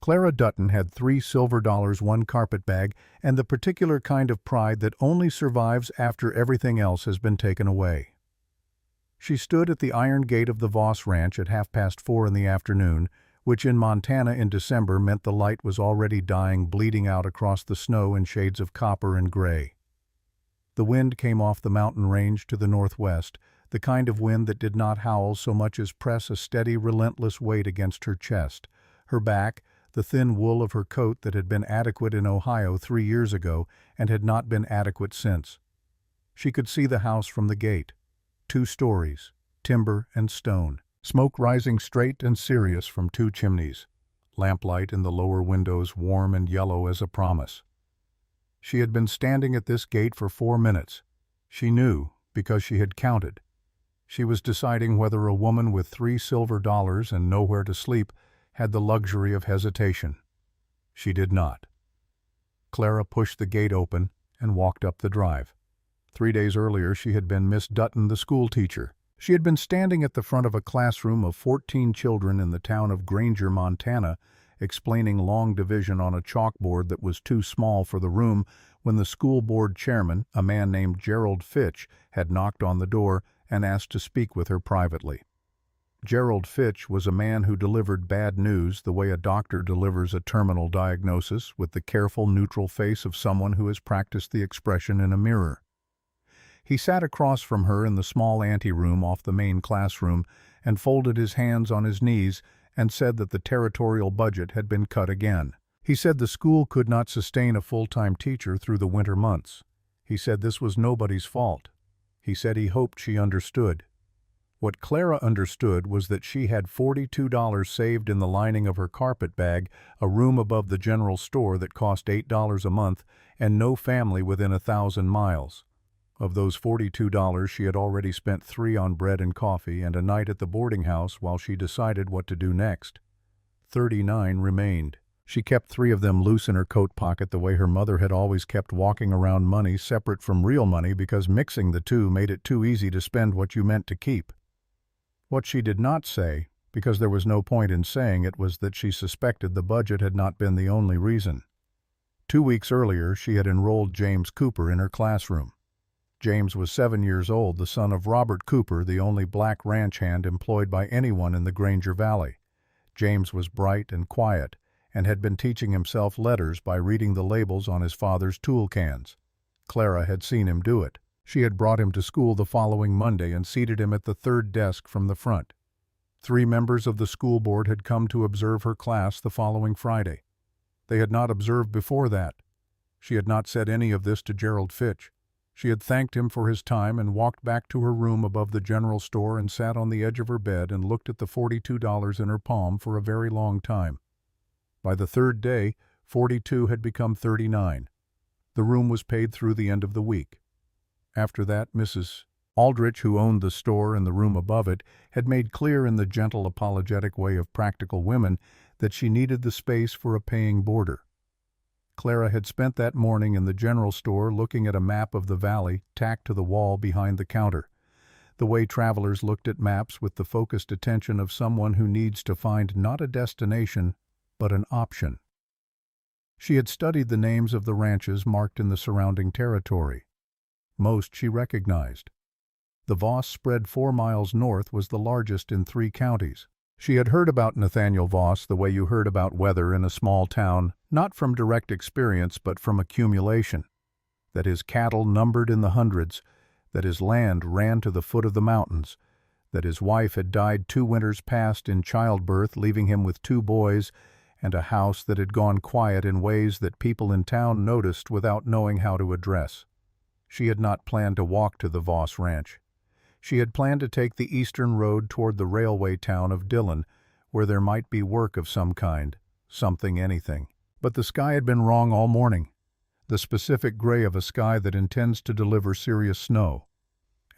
Clara Dutton had $3 silver, one carpetbag, and the particular kind of pride that only survives after everything else has been taken away. She stood at the iron gate of the Voss Ranch at 4:30 in the afternoon, which in Montana in December meant the light was already dying, bleeding out across the snow in shades of copper and gray. The wind came off the mountain range to the northwest, the kind of wind that did not howl so much as press a steady, relentless weight against her chest, her back, the thin wool of her coat that had been adequate in Ohio 3 years ago and had not been adequate since. She could see the house from the gate. 2 stories, timber and stone, smoke rising straight and serious from 2 chimneys, lamplight in the lower windows warm and yellow as a promise. She had been standing at this gate for 4 minutes. She knew, because she had counted. She was deciding whether a woman with $3 and nowhere to sleep had the luxury of hesitation. She did not. Clara pushed the gate open and walked up the drive. 3 days earlier she had been Miss Dutton, the schoolteacher. She had been standing at the front of a classroom of 14 children in the town of Granger, Montana, explaining long division on a chalkboard that was too small for the room when the school board chairman, a man named Gerald Fitch, had knocked on the door and asked to speak with her privately. Gerald Fitch was a man who delivered bad news the way a doctor delivers a terminal diagnosis, with the careful, neutral face of someone who has practiced the expression in a mirror. He sat across from her in the small anteroom off the main classroom and folded his hands on his knees and said that the territorial budget had been cut again. He said the school could not sustain a full-time teacher through the winter months. He said this was nobody's fault. He said he hoped she understood. What Clara understood was that she had $42 saved in the lining of her carpetbag, a room above the general store that cost $8 a month, and no family within 1,000 miles. Of those $42, she had already spent $3 on bread and coffee and a night at the boarding house while she decided what to do next. $39 remained. She kept 3 of them loose in her coat pocket the way her mother had always kept walking around money separate from real money, because mixing the two made it too easy to spend what you meant to keep. What she did not say, because there was no point in saying it, was that she suspected the budget had not been the only reason. 2 weeks earlier she had enrolled James Cooper in her classroom. James was 7 years old, the son of Robert Cooper, the only black ranch hand employed by anyone in the Granger Valley. James was bright and quiet, and had been teaching himself letters by reading the labels on his father's tool cans. Clara had seen him do it. She had brought him to school the following Monday and seated him at the 3rd desk from the front. 3 members of the school board had come to observe her class the following Friday. They had not observed before that. She had not said any of this to Gerald Fitch. She had thanked him for his time and walked back to her room above the general store and sat on the edge of her bed and looked at the $42 in her palm for a very long time. By the 3rd day, 42 had become 39. The room was paid through the end of the week. After that, Mrs. Aldrich, who owned the store and the room above it, had made clear in the gentle, apologetic way of practical women that she needed the space for a paying boarder. Clara had spent that morning in the general store looking at a map of the valley tacked to the wall behind the counter, the way travelers looked at maps with the focused attention of someone who needs to find not a destination, but an option. She had studied the names of the ranches marked in the surrounding territory. Most she recognized. The Voss, spread 4 miles north, was the largest in 3 counties. She had heard about Nathaniel Voss the way you heard about weather in a small town, not from direct experience but from accumulation. That his cattle numbered in the hundreds, that his land ran to the foot of the mountains, that his wife had died 2 winters past in childbirth, leaving him with 2 boys, and a house that had gone quiet in ways that people in town noticed without knowing how to address. She had not planned to walk to the Voss Ranch. She had planned to take the eastern road toward the railway town of Dillon, where there might be work of some kind, something, anything. But the sky had been wrong all morning, the specific gray of a sky that intends to deliver serious snow.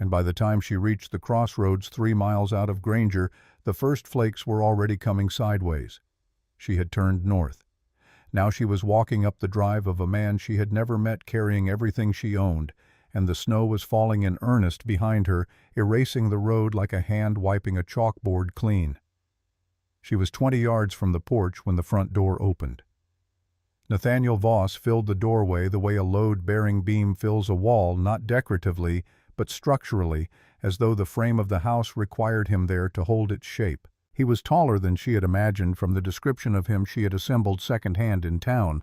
And by the time she reached the crossroads 3 miles out of Granger, the first flakes were already coming sideways. She had turned north. Now she was walking up the drive of a man she had never met, carrying everything she owned, and the snow was falling in earnest behind her, erasing the road like a hand wiping a chalkboard clean. She was 20 yards from the porch when the front door opened. Nathaniel Voss filled the doorway the way a load-bearing beam fills a wall, not decoratively, but structurally, as though the frame of the house required him there to hold its shape. He was taller than she had imagined from the description of him she had assembled second-hand in town,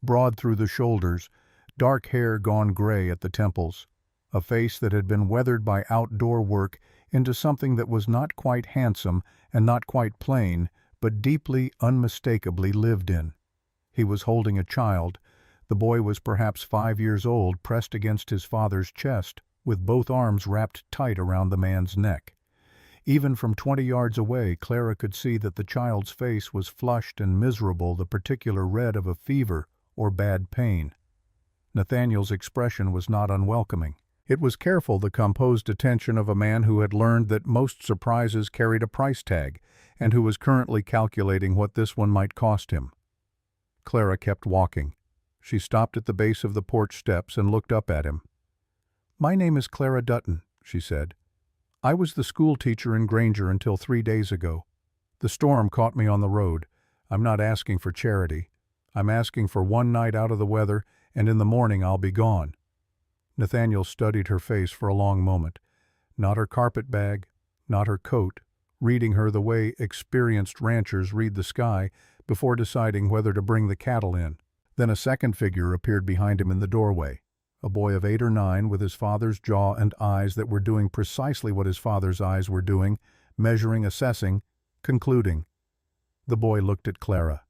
broad through the shoulders, dark hair gone gray at the temples, a face that had been weathered by outdoor work into something that was not quite handsome and not quite plain, but deeply, unmistakably lived in. He was holding a child. The boy was perhaps 5 years old, pressed against his father's chest, with both arms wrapped tight around the man's neck. Even from 20 yards away, Clara could see that the child's face was flushed and miserable, the particular red of a fever or bad pain. Nathaniel's expression was not unwelcoming. It was careful, the composed attention of a man who had learned that most surprises carried a price tag, and who was currently calculating what this one might cost him. Clara kept walking. She stopped at the base of the porch steps and looked up at him. "My name is Clara Dutton," she said. "I was the school teacher in Granger until 3 days ago. The storm caught me on the road. I'm not asking for charity. I'm asking for one night out of the weather, and in the morning I'll be gone." Nathaniel studied her face for a long moment. Not her carpet bag, not her coat, reading her the way experienced ranchers read the sky before deciding whether to bring the cattle in. Then a second figure appeared behind him in the doorway. A boy of 8 or 9 with his father's jaw and eyes that were doing precisely what his father's eyes were doing, measuring, assessing, concluding. The boy looked at Clara.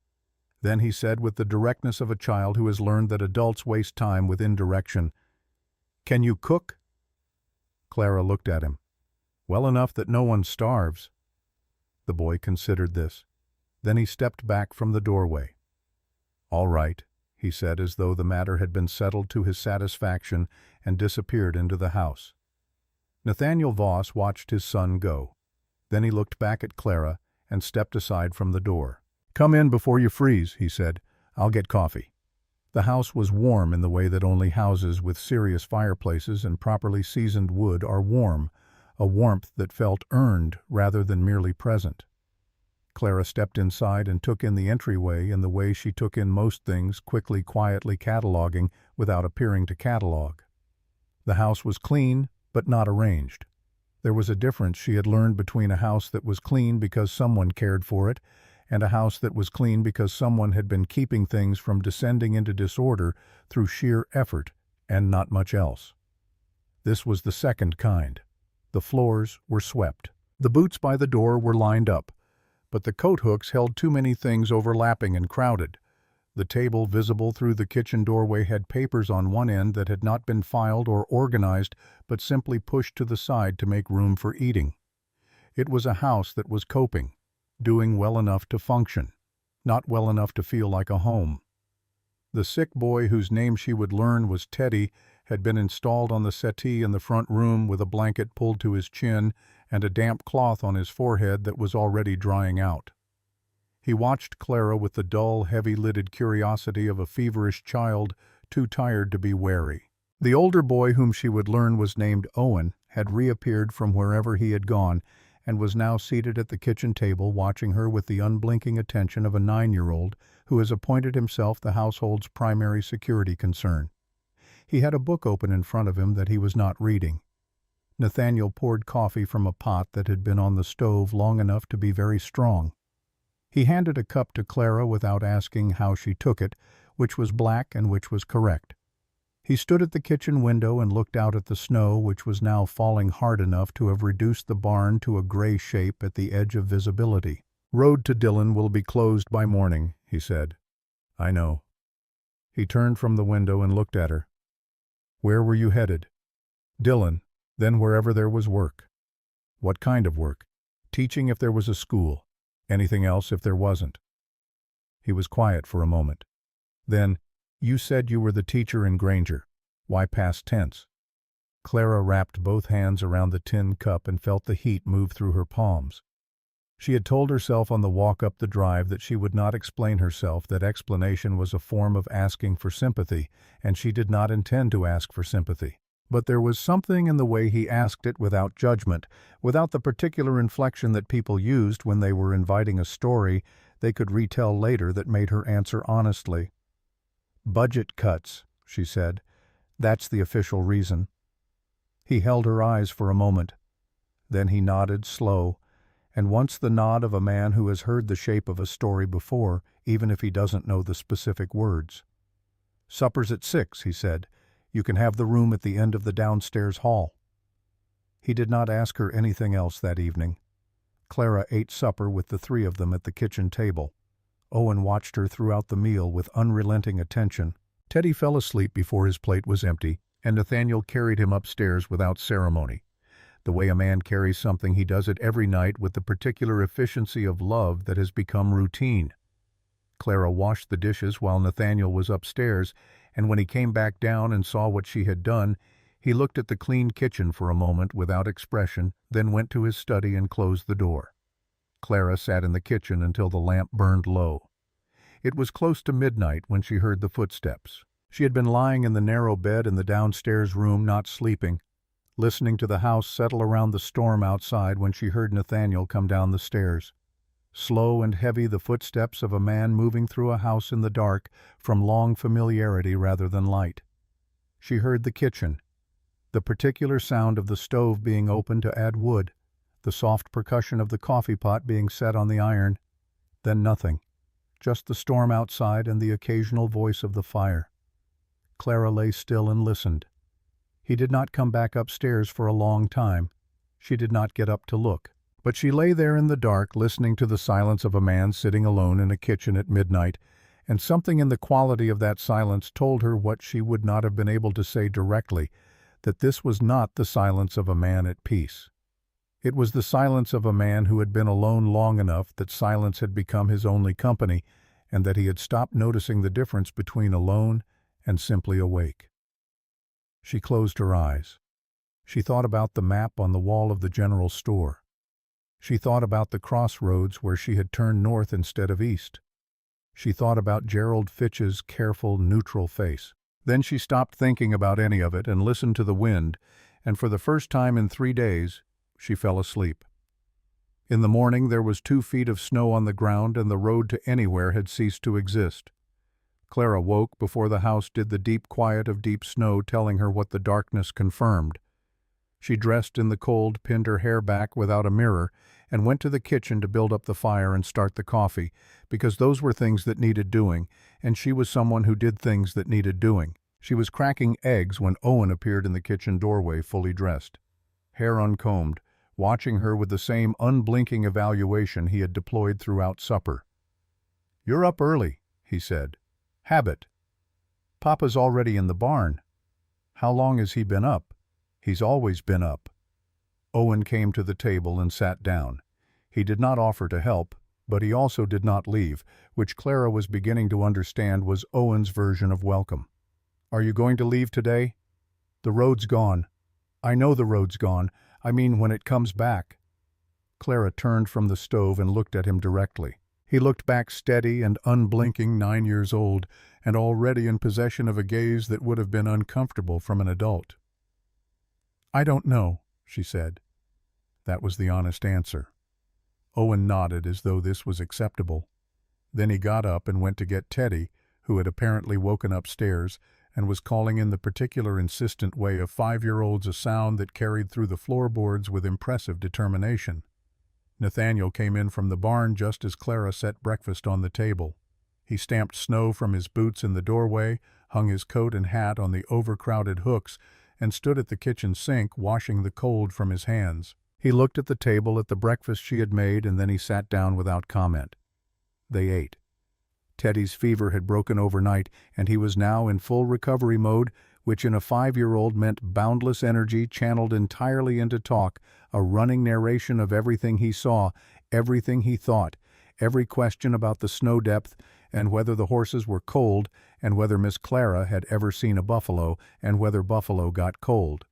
Then he said with the directness of a child who has learned that adults waste time with indirection, "Can you cook?" Clara looked at him. "Well enough that no one starves." The boy considered this. Then he stepped back from the doorway. "All right," he said, as though the matter had been settled to his satisfaction, and disappeared into the house. Nathaniel Voss watched his son go. Then he looked back at Clara and stepped aside from the door. "Come in before you freeze," he said. "I'll get coffee." The house was warm in the way that only houses with serious fireplaces and properly seasoned wood are warm, a warmth that felt earned rather than merely present. Clara stepped inside and took in the entryway in the way she took in most things, quickly, quietly cataloging without appearing to catalog. The house was clean, but not arranged. There was a difference she had learned between a house that was clean because someone cared for it, and a house that was clean because someone had been keeping things from descending into disorder through sheer effort and not much else. This was the second kind. The floors were swept. The boots by the door were lined up, but the coat hooks held too many things overlapping and crowded. The table visible through the kitchen doorway had papers on one end that had not been filed or organized, but simply pushed to the side to make room for eating. It was a house that was coping, doing well enough to function, not well enough to feel like a home. The sick boy whose name she would learn was Teddy had been installed on the settee in the front room with a blanket pulled to his chin and a damp cloth on his forehead that was already drying out. He watched Clara with the dull, heavy-lidded curiosity of a feverish child too tired to be wary. The older boy whom she would learn was named Owen had reappeared from wherever he had gone and was now seated at the kitchen table watching her with the unblinking attention of a 9-year-old who has appointed himself the household's primary security concern. He had a book open in front of him that he was not reading. Nathaniel poured coffee from a pot that had been on the stove long enough to be very strong. He handed a cup to Clara without asking how she took it, which was black and which was correct. He stood at the kitchen window and looked out at the snow, which was now falling hard enough to have reduced the barn to a gray shape at the edge of visibility. "Road to Dillon will be closed by morning," he said. "I know." He turned from the window and looked at her. "Where were you headed?" "Dillon, then wherever there was work." "What kind of work?" "Teaching if there was a school. Anything else if there wasn't." He was quiet for a moment. Then, "You said you were the teacher in Granger. Why past tense?" Clara wrapped both hands around the tin cup and felt the heat move through her palms. She had told herself on the walk up the drive that she would not explain herself, that explanation was a form of asking for sympathy, and she did not intend to ask for sympathy. But there was something in the way he asked it without judgment, without the particular inflection that people used when they were inviting a story they could retell later that made her answer honestly. "Budget cuts," she said. "That's the official reason." He held her eyes for a moment. Then he nodded, slow, and once the nod of a man who has heard the shape of a story before, even if he doesn't know the specific words. "Supper's at 6, he said. "You can have the room at the end of the downstairs hall." He did not ask her anything else that evening. Clara ate supper with the three of them at the kitchen table. Owen watched her throughout the meal with unrelenting attention. Teddy fell asleep before his plate was empty, and Nathaniel carried him upstairs without ceremony. The way a man carries something, he does it every night with the particular efficiency of love that has become routine. Clara washed the dishes while Nathaniel was upstairs, and when he came back down and saw what she had done, he looked at the clean kitchen for a moment without expression, then went to his study and closed the door. Clara sat in the kitchen until the lamp burned low. It was close to midnight when she heard the footsteps. She had been lying in the narrow bed in the downstairs room, not sleeping, listening to the house settle around the storm outside when she heard Nathaniel come down the stairs. Slow and heavy, the footsteps of a man moving through a house in the dark from long familiarity rather than light. She heard the kitchen, the particular sound of the stove being opened to add wood, the soft percussion of the coffee pot being set on the iron, then nothing, just the storm outside and the occasional voice of the fire. Clara lay still and listened. He did not come back upstairs for a long time. She did not get up to look. But she lay there in the dark, listening to the silence of a man sitting alone in a kitchen at midnight, and something in the quality of that silence told her what she would not have been able to say directly, that this was not the silence of a man at peace. It was the silence of a man who had been alone long enough that silence had become his only company, and that he had stopped noticing the difference between alone and simply awake. She closed her eyes. She thought about the map on the wall of the general store. She thought about the crossroads where she had turned north instead of east. She thought about Gerald Fitch's careful, neutral face. Then she stopped thinking about any of it and listened to the wind, and for the first time in 3 days, she fell asleep. In the morning there was 2 feet of snow on the ground and the road to anywhere had ceased to exist. Clara woke before the house did the deep quiet of deep snow telling her what the darkness confirmed. She dressed in the cold, pinned her hair back without a mirror, and went to the kitchen to build up the fire and start the coffee, because those were things that needed doing, and she was someone who did things that needed doing. She was cracking eggs when Owen appeared in the kitchen doorway fully dressed, hair uncombed, watching her with the same unblinking evaluation he had deployed throughout supper. "You're up early," he said. "Habit." "Papa's already in the barn." "How long has he been up?" "He's always been up." Owen came to the table and sat down. He did not offer to help, but he also did not leave, which Clara was beginning to understand was Owen's version of welcome. "Are you going to leave today?" "The road's gone." "I know the road's gone. I mean when it comes back." Clara turned from the stove and looked at him directly. He looked back steady and unblinking, 9 years old, and already in possession of a gaze that would have been uncomfortable from an adult. "I don't know," she said. That was the honest answer. Owen nodded as though this was acceptable. Then he got up and went to get Teddy, who had apparently woken upstairs and was calling in the particular insistent way of 5-year-olds a sound that carried through the floorboards with impressive determination. Nathaniel came in from the barn just as Clara set breakfast on the table. He stamped snow from his boots in the doorway, hung his coat and hat on the overcrowded hooks, and stood at the kitchen sink washing the cold from his hands. He looked at the table at the breakfast she had made, and then he sat down without comment. They ate. Teddy's fever had broken overnight, and he was now in full recovery mode, which in a 5-year-old meant boundless energy channeled entirely into talk, a running narration of everything he saw, everything he thought, every question about the snow depth, and whether the horses were cold, and whether Miss Clara had ever seen a buffalo, and whether buffalo got cold.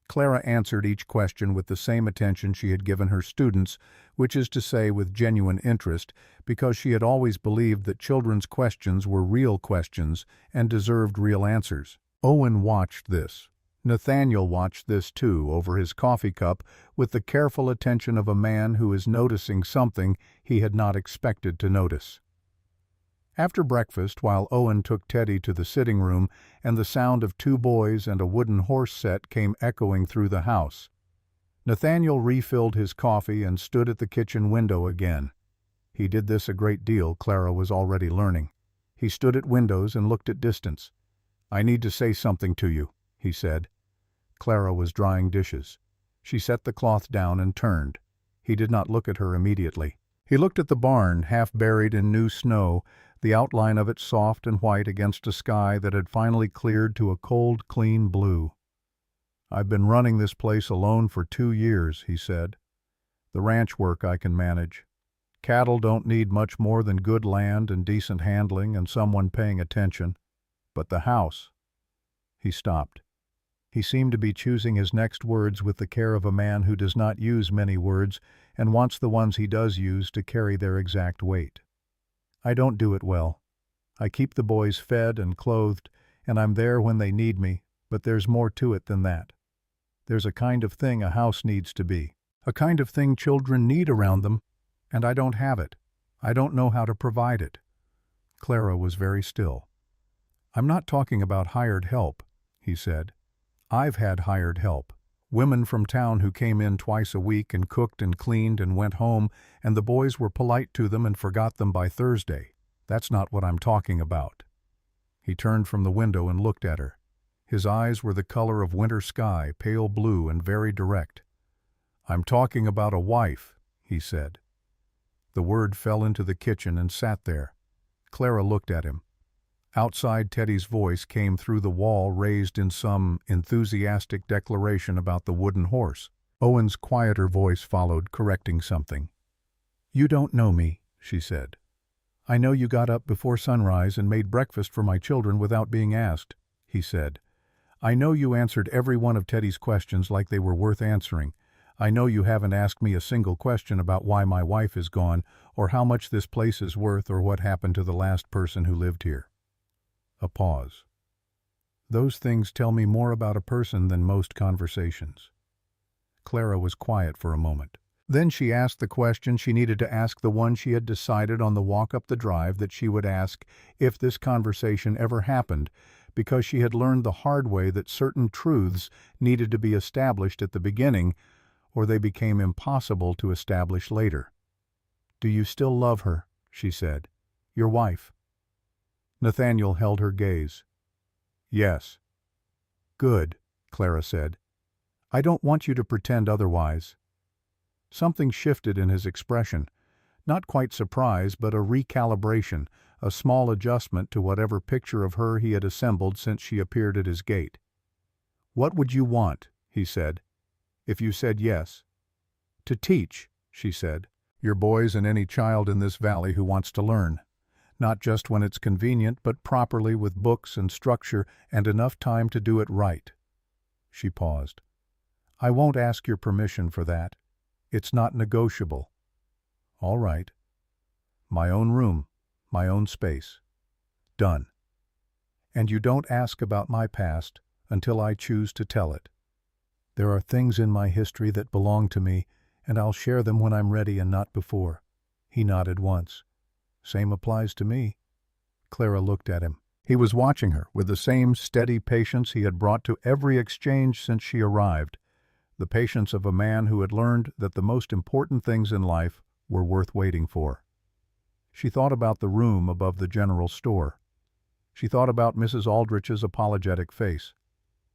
Clara answered each question with the same attention she had given her students, which is to say with genuine interest, because she had always believed that children's questions were real questions and deserved real answers. Owen watched this, Nathaniel watched this too over his coffee cup with the careful attention of a man who is noticing something he had not expected to notice. After breakfast, while Owen took Teddy to the sitting room and the sound of two boys and a wooden horse set came echoing through the house, Nathaniel refilled his coffee and stood at the kitchen window again. He did this a great deal, Clara was already learning. He stood at windows and looked at distance. "I need to say something to you," he said. Clara was drying dishes. She set the cloth down and turned. He did not look at her immediately. He looked at the barn, half buried in new snow, the outline of it soft and white against a sky that had finally cleared to a cold, clean blue. "I've been running this place alone for 2 years," he said. "The ranch work I can manage. Cattle don't need much more than good land and decent handling and someone paying attention. But the house—" He stopped. He seemed to be choosing his next words with the care of a man who does not use many words and wants the ones he does use to carry their exact weight. "I don't do it well. I keep the boys fed and clothed, and I'm there when they need me, but there's more to it than that. There's a kind of thing a house needs to be, a kind of thing children need around them, and I don't have it. I don't know how to provide it." Clara was very still. "I'm not talking about hired help," he said. "I've had hired help. Women from town who came in twice a week and cooked and cleaned and went home, and the boys were polite to them and forgot them by Thursday. That's not what I'm talking about." He turned from the window and looked at her. His eyes were the color of winter sky, pale blue and very direct. "I'm talking about a wife," he said. The word fell into the kitchen and sat there. Clara looked at him. Outside, Teddy's voice came through the wall, raised in some enthusiastic declaration about the wooden horse. Owen's quieter voice followed, correcting something. "You don't know me," she said. "I know you got up before sunrise and made breakfast for my children without being asked," he said. "I know you answered every one of Teddy's questions like they were worth answering. I know you haven't asked me a single question about why my wife is gone, or how much this place is worth, or what happened to the last person who lived here." A pause. "Those things tell me more about a person than most conversations." Clara was quiet for a moment. Then she asked the question she needed to ask, the one she had decided on the walk up the drive that she would ask if this conversation ever happened, because she had learned the hard way that certain truths needed to be established at the beginning, or they became impossible to establish later. "Do you still love her?" she said. "Your wife?" Nathaniel held her gaze. "Yes." "Good," Clara said. "I don't want you to pretend otherwise." Something shifted in his expression. Not quite surprise, but a recalibration, a small adjustment to whatever picture of her he had assembled since she appeared at his gate. "What would you want," he said, "if you said yes?" "To teach," she said. "Your boys and any child in this valley who wants to learn. Not just when it's convenient, but properly with books and structure and enough time to do it right." She paused. "I won't ask your permission for that. It's not negotiable." "All right. My own room, my own space. Done. And you don't ask about my past until I choose to tell it. There are things in my history that belong to me, and I'll share them when I'm ready and not before." He nodded once. "Same applies to me." Clara looked at him. He was watching her with the same steady patience he had brought to every exchange since she arrived, the patience of a man who had learned that the most important things in life were worth waiting for. She thought about the room above the general store. She thought about Mrs. Aldrich's apologetic face.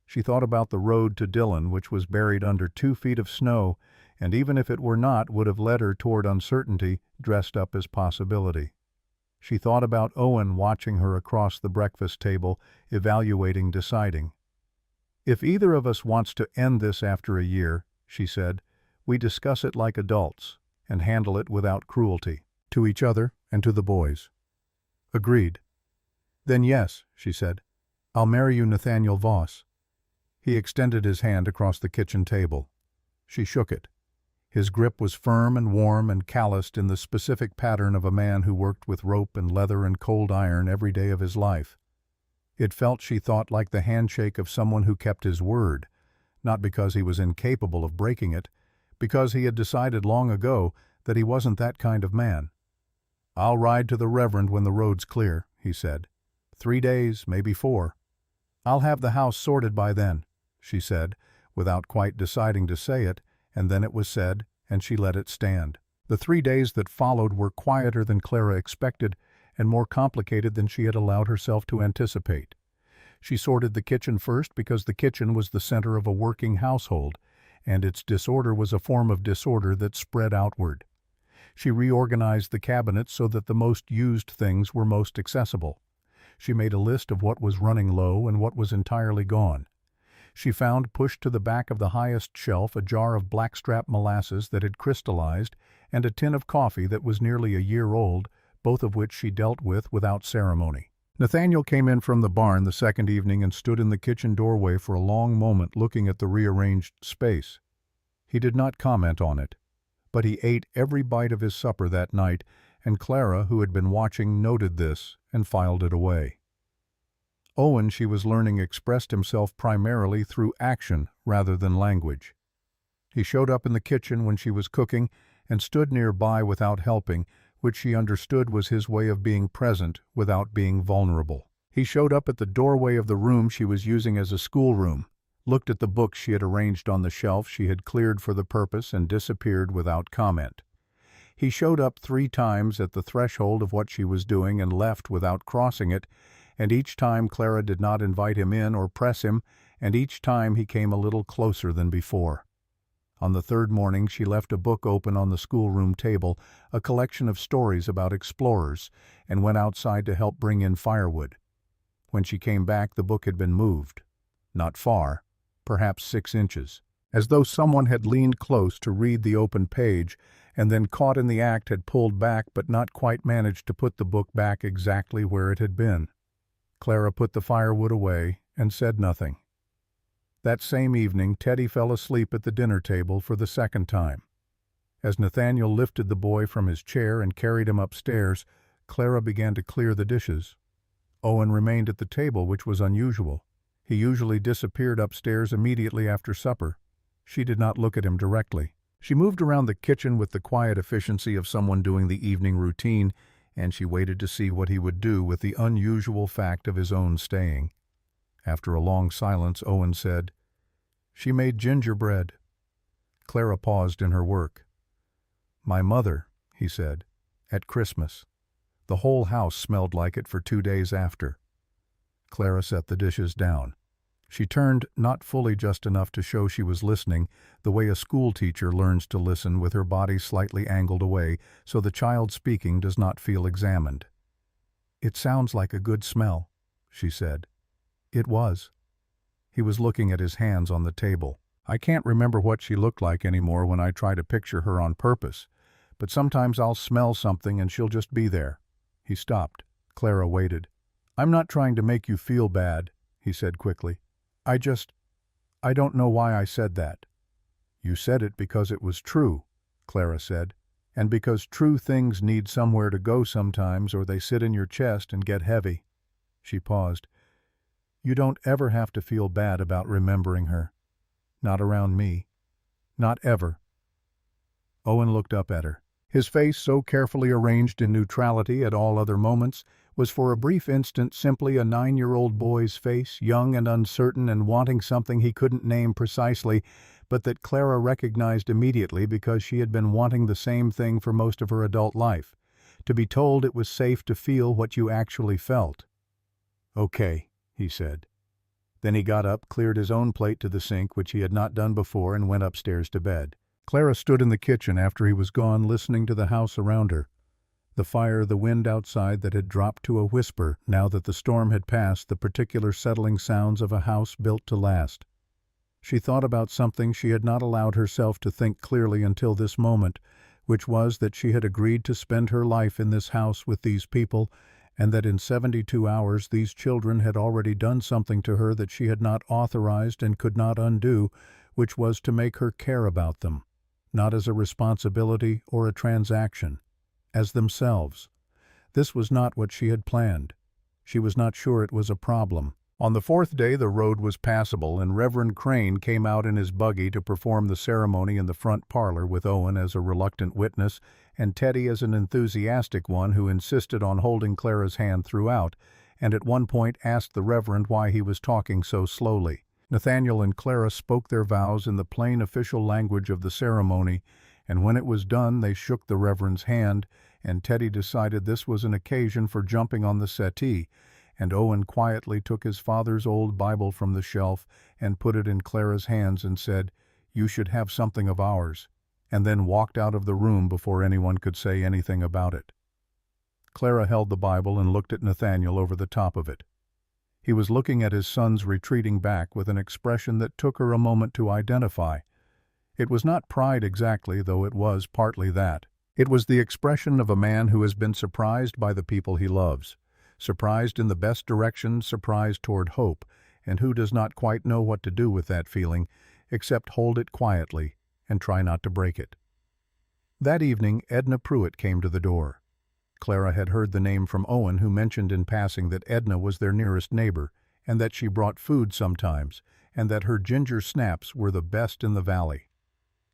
She thought about the road to Dillon, which was buried under 2 feet of snow, and even if it were not, would have led her toward uncertainty dressed up as possibility. She thought about Owen watching her across the breakfast table, evaluating, deciding. "If either of us wants to end this after a year," she said, "we discuss it like adults and handle it without cruelty, to each other and to the boys." "Agreed." "Then yes," she said. "I'll marry you, Nathaniel Voss." He extended his hand across the kitchen table. She shook it. His grip was firm and warm and calloused in the specific pattern of a man who worked with rope and leather and cold iron every day of his life. It felt, she thought, like the handshake of someone who kept his word, not because he was incapable of breaking it, because he had decided long ago that he wasn't that kind of man. "I'll ride to the Reverend when the road's clear," he said. 3 days, maybe 4. "I'll have the house sorted by then," she said, without quite deciding to say it, and then it was said, and she let it stand. The 3 days that followed were quieter than Clara expected, and more complicated than she had allowed herself to anticipate. She sorted the kitchen first because the kitchen was the center of a working household, and its disorder was a form of disorder that spread outward. She reorganized the cabinets so that the most used things were most accessible. She made a list of what was running low and what was entirely gone. She found, pushed to the back of the highest shelf, a jar of blackstrap molasses that had crystallized and a tin of coffee that was nearly a year old, both of which she dealt with without ceremony. Nathaniel came in from the barn the second evening and stood in the kitchen doorway for a long moment looking at the rearranged space. He did not comment on it, but he ate every bite of his supper that night, and Clara, who had been watching, noted this and filed it away. Owen, she was learning, expressed himself primarily through action rather than language. He showed up in the kitchen when she was cooking and stood nearby without helping, which she understood was his way of being present without being vulnerable. He showed up at the doorway of the room she was using as a schoolroom, looked at the books she had arranged on the shelf she had cleared for the purpose, and disappeared without comment. He showed up 3 times at the threshold of what she was doing and left without crossing it, and each time Clara did not invite him in or press him, and each time he came a little closer than before. On the 3rd morning she left a book open on the schoolroom table, a collection of stories about explorers, and went outside to help bring in firewood. When she came back, the book had been moved. Not far, perhaps 6 inches, as though someone had leaned close to read the open page, and then, caught in the act, had pulled back but not quite managed to put the book back exactly where it had been. Clara put the firewood away and said nothing. That same evening, Teddy fell asleep at the dinner table for the 2nd time. As Nathaniel lifted the boy from his chair and carried him upstairs, Clara began to clear the dishes. Owen remained at the table, which was unusual. He usually disappeared upstairs immediately after supper. She did not look at him directly. She moved around the kitchen with the quiet efficiency of someone doing the evening routine, and she waited to see what he would do with the unusual fact of his own staying. After a long silence, Owen said, "She made gingerbread." Clara paused in her work. "My mother," he said, "at Christmas. The whole house smelled like it for 2 days after." Clara set the dishes down. She turned, not fully just enough to show she was listening, the way a schoolteacher learns to listen, with her body slightly angled away so the child speaking does not feel examined. "It sounds like a good smell," she said. It was. He was looking at his hands on the table. "I can't remember what she looked like anymore when I try to picture her on purpose, but sometimes I'll smell something and she'll just be there." He stopped. Clara waited. "I'm not trying to make you feel bad," he said quickly. I don't know why I said that." "You said it because it was true," Clara said, "and because true things need somewhere to go sometimes, or they sit in your chest and get heavy." She paused. "You don't ever have to feel bad about remembering her. Not around me. Not ever." Owen looked up at her. His face, so carefully arranged in neutrality at all other moments, was for a brief instant simply a 9-year-old boy's face, young and uncertain and wanting something he couldn't name precisely, but that Clara recognized immediately because she had been wanting the same thing for most of her adult life, to be told it was safe to feel what you actually felt. "Okay," he said. Then he got up, cleared his own plate to the sink, which he had not done before, and went upstairs to bed. Clara stood in the kitchen after he was gone, listening to the house around her. The fire, the wind outside that had dropped to a whisper now that the storm had passed, the particular settling sounds of a house built to last. She thought about something she had not allowed herself to think clearly until this moment, which was that she had agreed to spend her life in this house with these people, and that in 72 hours these children had already done something to her that she had not authorized and could not undo, which was to make her care about them, not as a responsibility or a transaction, as themselves. This was not what she had planned. She was not sure it was a problem. On the fourth day the road was passable, and Reverend Crane came out in his buggy to perform the ceremony in the front parlor with Owen as a reluctant witness and Teddy as an enthusiastic one who insisted on holding Clara's hand throughout, and at one point asked the Reverend why he was talking so slowly. Nathaniel and Clara spoke their vows in the plain official language of the ceremony, and when it was done they shook the Reverend's hand, and Teddy decided this was an occasion for jumping on the settee, and Owen quietly took his father's old Bible from the shelf and put it in Clara's hands and said, "You should have something of ours," and then walked out of the room before anyone could say anything about it. Clara held the Bible and looked at Nathaniel over the top of it. He was looking at his son's retreating back with an expression that took her a moment to identify. It was not pride exactly, though it was partly that. It was the expression of a man who has been surprised by the people he loves, surprised in the best direction, surprised toward hope, and who does not quite know what to do with that feeling, except hold it quietly and try not to break it. That evening Edna Pruitt came to the door. Clara had heard the name from Owen, who mentioned in passing that Edna was their nearest neighbor, and that she brought food sometimes, and that her ginger snaps were the best in the valley.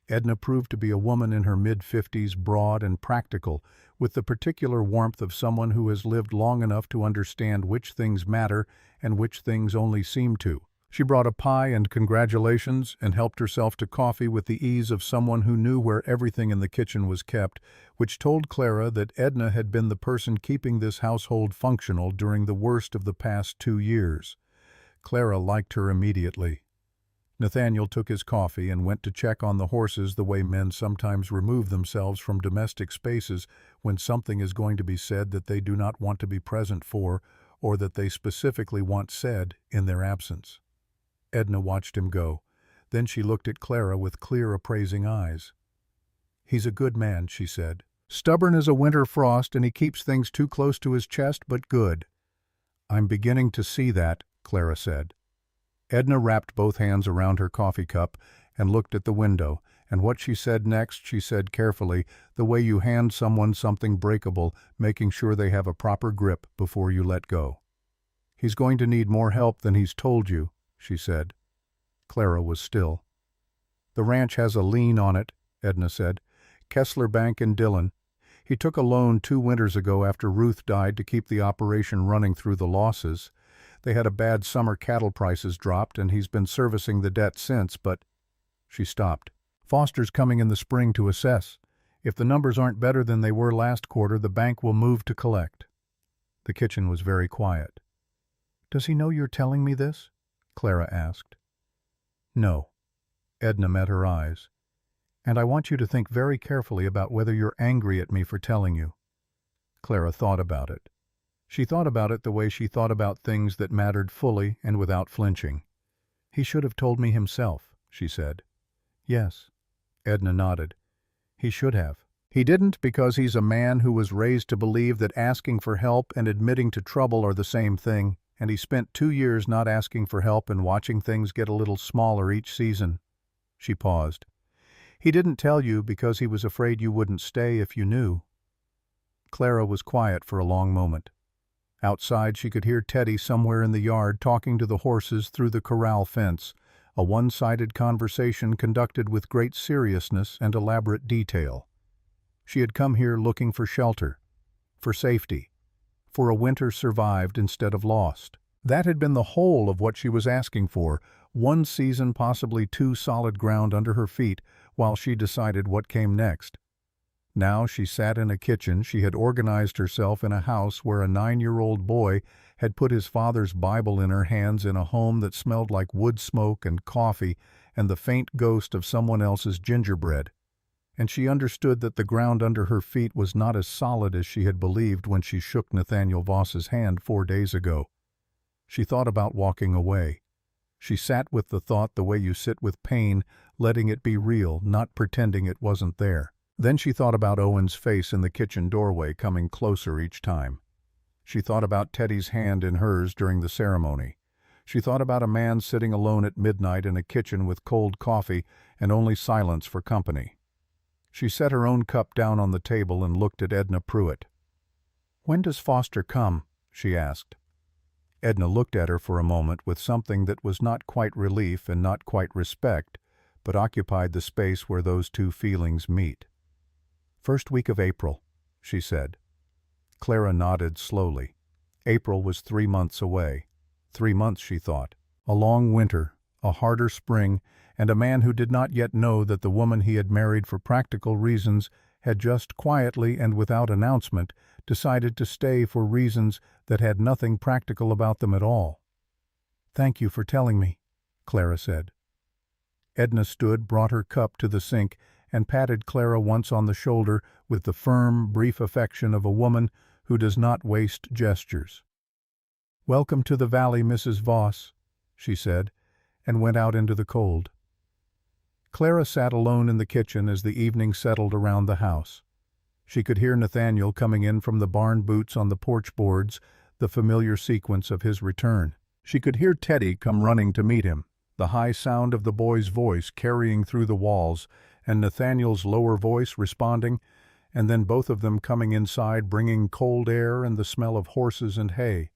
Edna proved to be a woman in her mid-50s, broad and practical, with the particular warmth of someone who has lived long enough to understand which things matter and which things only seem to. She brought a pie and congratulations and helped herself to coffee with the ease of someone who knew where everything in the kitchen was kept, which told Clara that Edna had been the person keeping this household functional during the worst of the past 2 years. Clara liked her immediately. Nathaniel took his coffee and went to check on the horses the way men sometimes remove themselves from domestic spaces when something is going to be said that they do not want to be present for, or that they specifically want said in their absence. Edna watched him go. Then she looked at Clara with clear, appraising eyes. "He's a good man," she said. "Stubborn as a winter frost, and he keeps things too close to his chest, but good." "I'm beginning to see that," Clara said. Edna wrapped both hands around her coffee cup and looked at the window, and what she said next she said carefully, the way you hand someone something breakable, making sure they have a proper grip before you let go. "He's going to need more help than he's told you," she said. Clara was still. "The ranch has a lien on it," Edna said. "Kessler Bank in Dillon. He took a loan 2 winters ago after Ruth died to keep the operation running through the losses. They had a bad summer, cattle prices dropped, and he's been servicing the debt since, but—" She stopped. "Foster's coming in the spring to assess. If the numbers aren't better than they were last quarter, the bank will move to collect." The kitchen was very quiet. "Does he know you're telling me this?" Clara asked. "No." Edna met her eyes. "And I want you to think very carefully about whether you're angry at me for telling you." Clara thought about it. She thought about it the way she thought about things that mattered fully and without flinching. "He should have told me himself," she said. "Yes." Edna nodded. "He should have. He didn't because he's a man who was raised to believe that asking for help and admitting to trouble are the same thing, and he spent 2 years not asking for help and watching things get a little smaller each season." She paused. "He didn't tell you because he was afraid you wouldn't stay if you knew." Clara was quiet for a long moment. Outside she could hear Teddy somewhere in the yard talking to the horses through the corral fence, a one-sided conversation conducted with great seriousness and elaborate detail. She had come here looking for shelter, for safety, for a winter survived instead of lost. That had been the whole of what she was asking for, 1 season, possibly 2, solid ground under her feet, while she decided what came next. Now she sat in a kitchen. She had organized herself in a house where a 9-year-old boy had put his father's Bible in her hands in a home that smelled like wood smoke and coffee and the faint ghost of someone else's gingerbread. And she understood that the ground under her feet was not as solid as she had believed when she shook Nathaniel Voss's hand 4 days ago. She thought about walking away. She sat with the thought the way you sit with pain, letting it be real, not pretending it wasn't there. Then she thought about Owen's face in the kitchen doorway coming closer each time. She thought about Teddy's hand in hers during the ceremony. She thought about a man sitting alone at midnight in a kitchen with cold coffee and only silence for company. She set her own cup down on the table and looked at Edna Pruitt. "When does Foster come?" she asked. Edna looked at her for a moment with something that was not quite relief and not quite respect, but occupied the space where those two feelings meet. "First week of April," she said. Clara nodded slowly. April was 3 months away. 3 months, she thought. A long winter, a harder spring, and a man who did not yet know that the woman he had married for practical reasons had just quietly and without announcement decided to stay for reasons that had nothing practical about them at all. "Thank you for telling me," Clara said. Edna stood, brought her cup to the sink, and patted Clara once on the shoulder with the firm, brief affection of a woman who does not waste gestures. "Welcome to the valley, Mrs. Voss," she said, and went out into the cold. Clara sat alone in the kitchen as the evening settled around the house. She could hear Nathaniel coming in from the barn boots on the porch boards, the familiar sequence of his return. She could hear Teddy come running to meet him, the high sound of the boy's voice carrying through the walls, and Nathaniel's lower voice responding, and then both of them coming inside bringing cold air and the smell of horses and hay.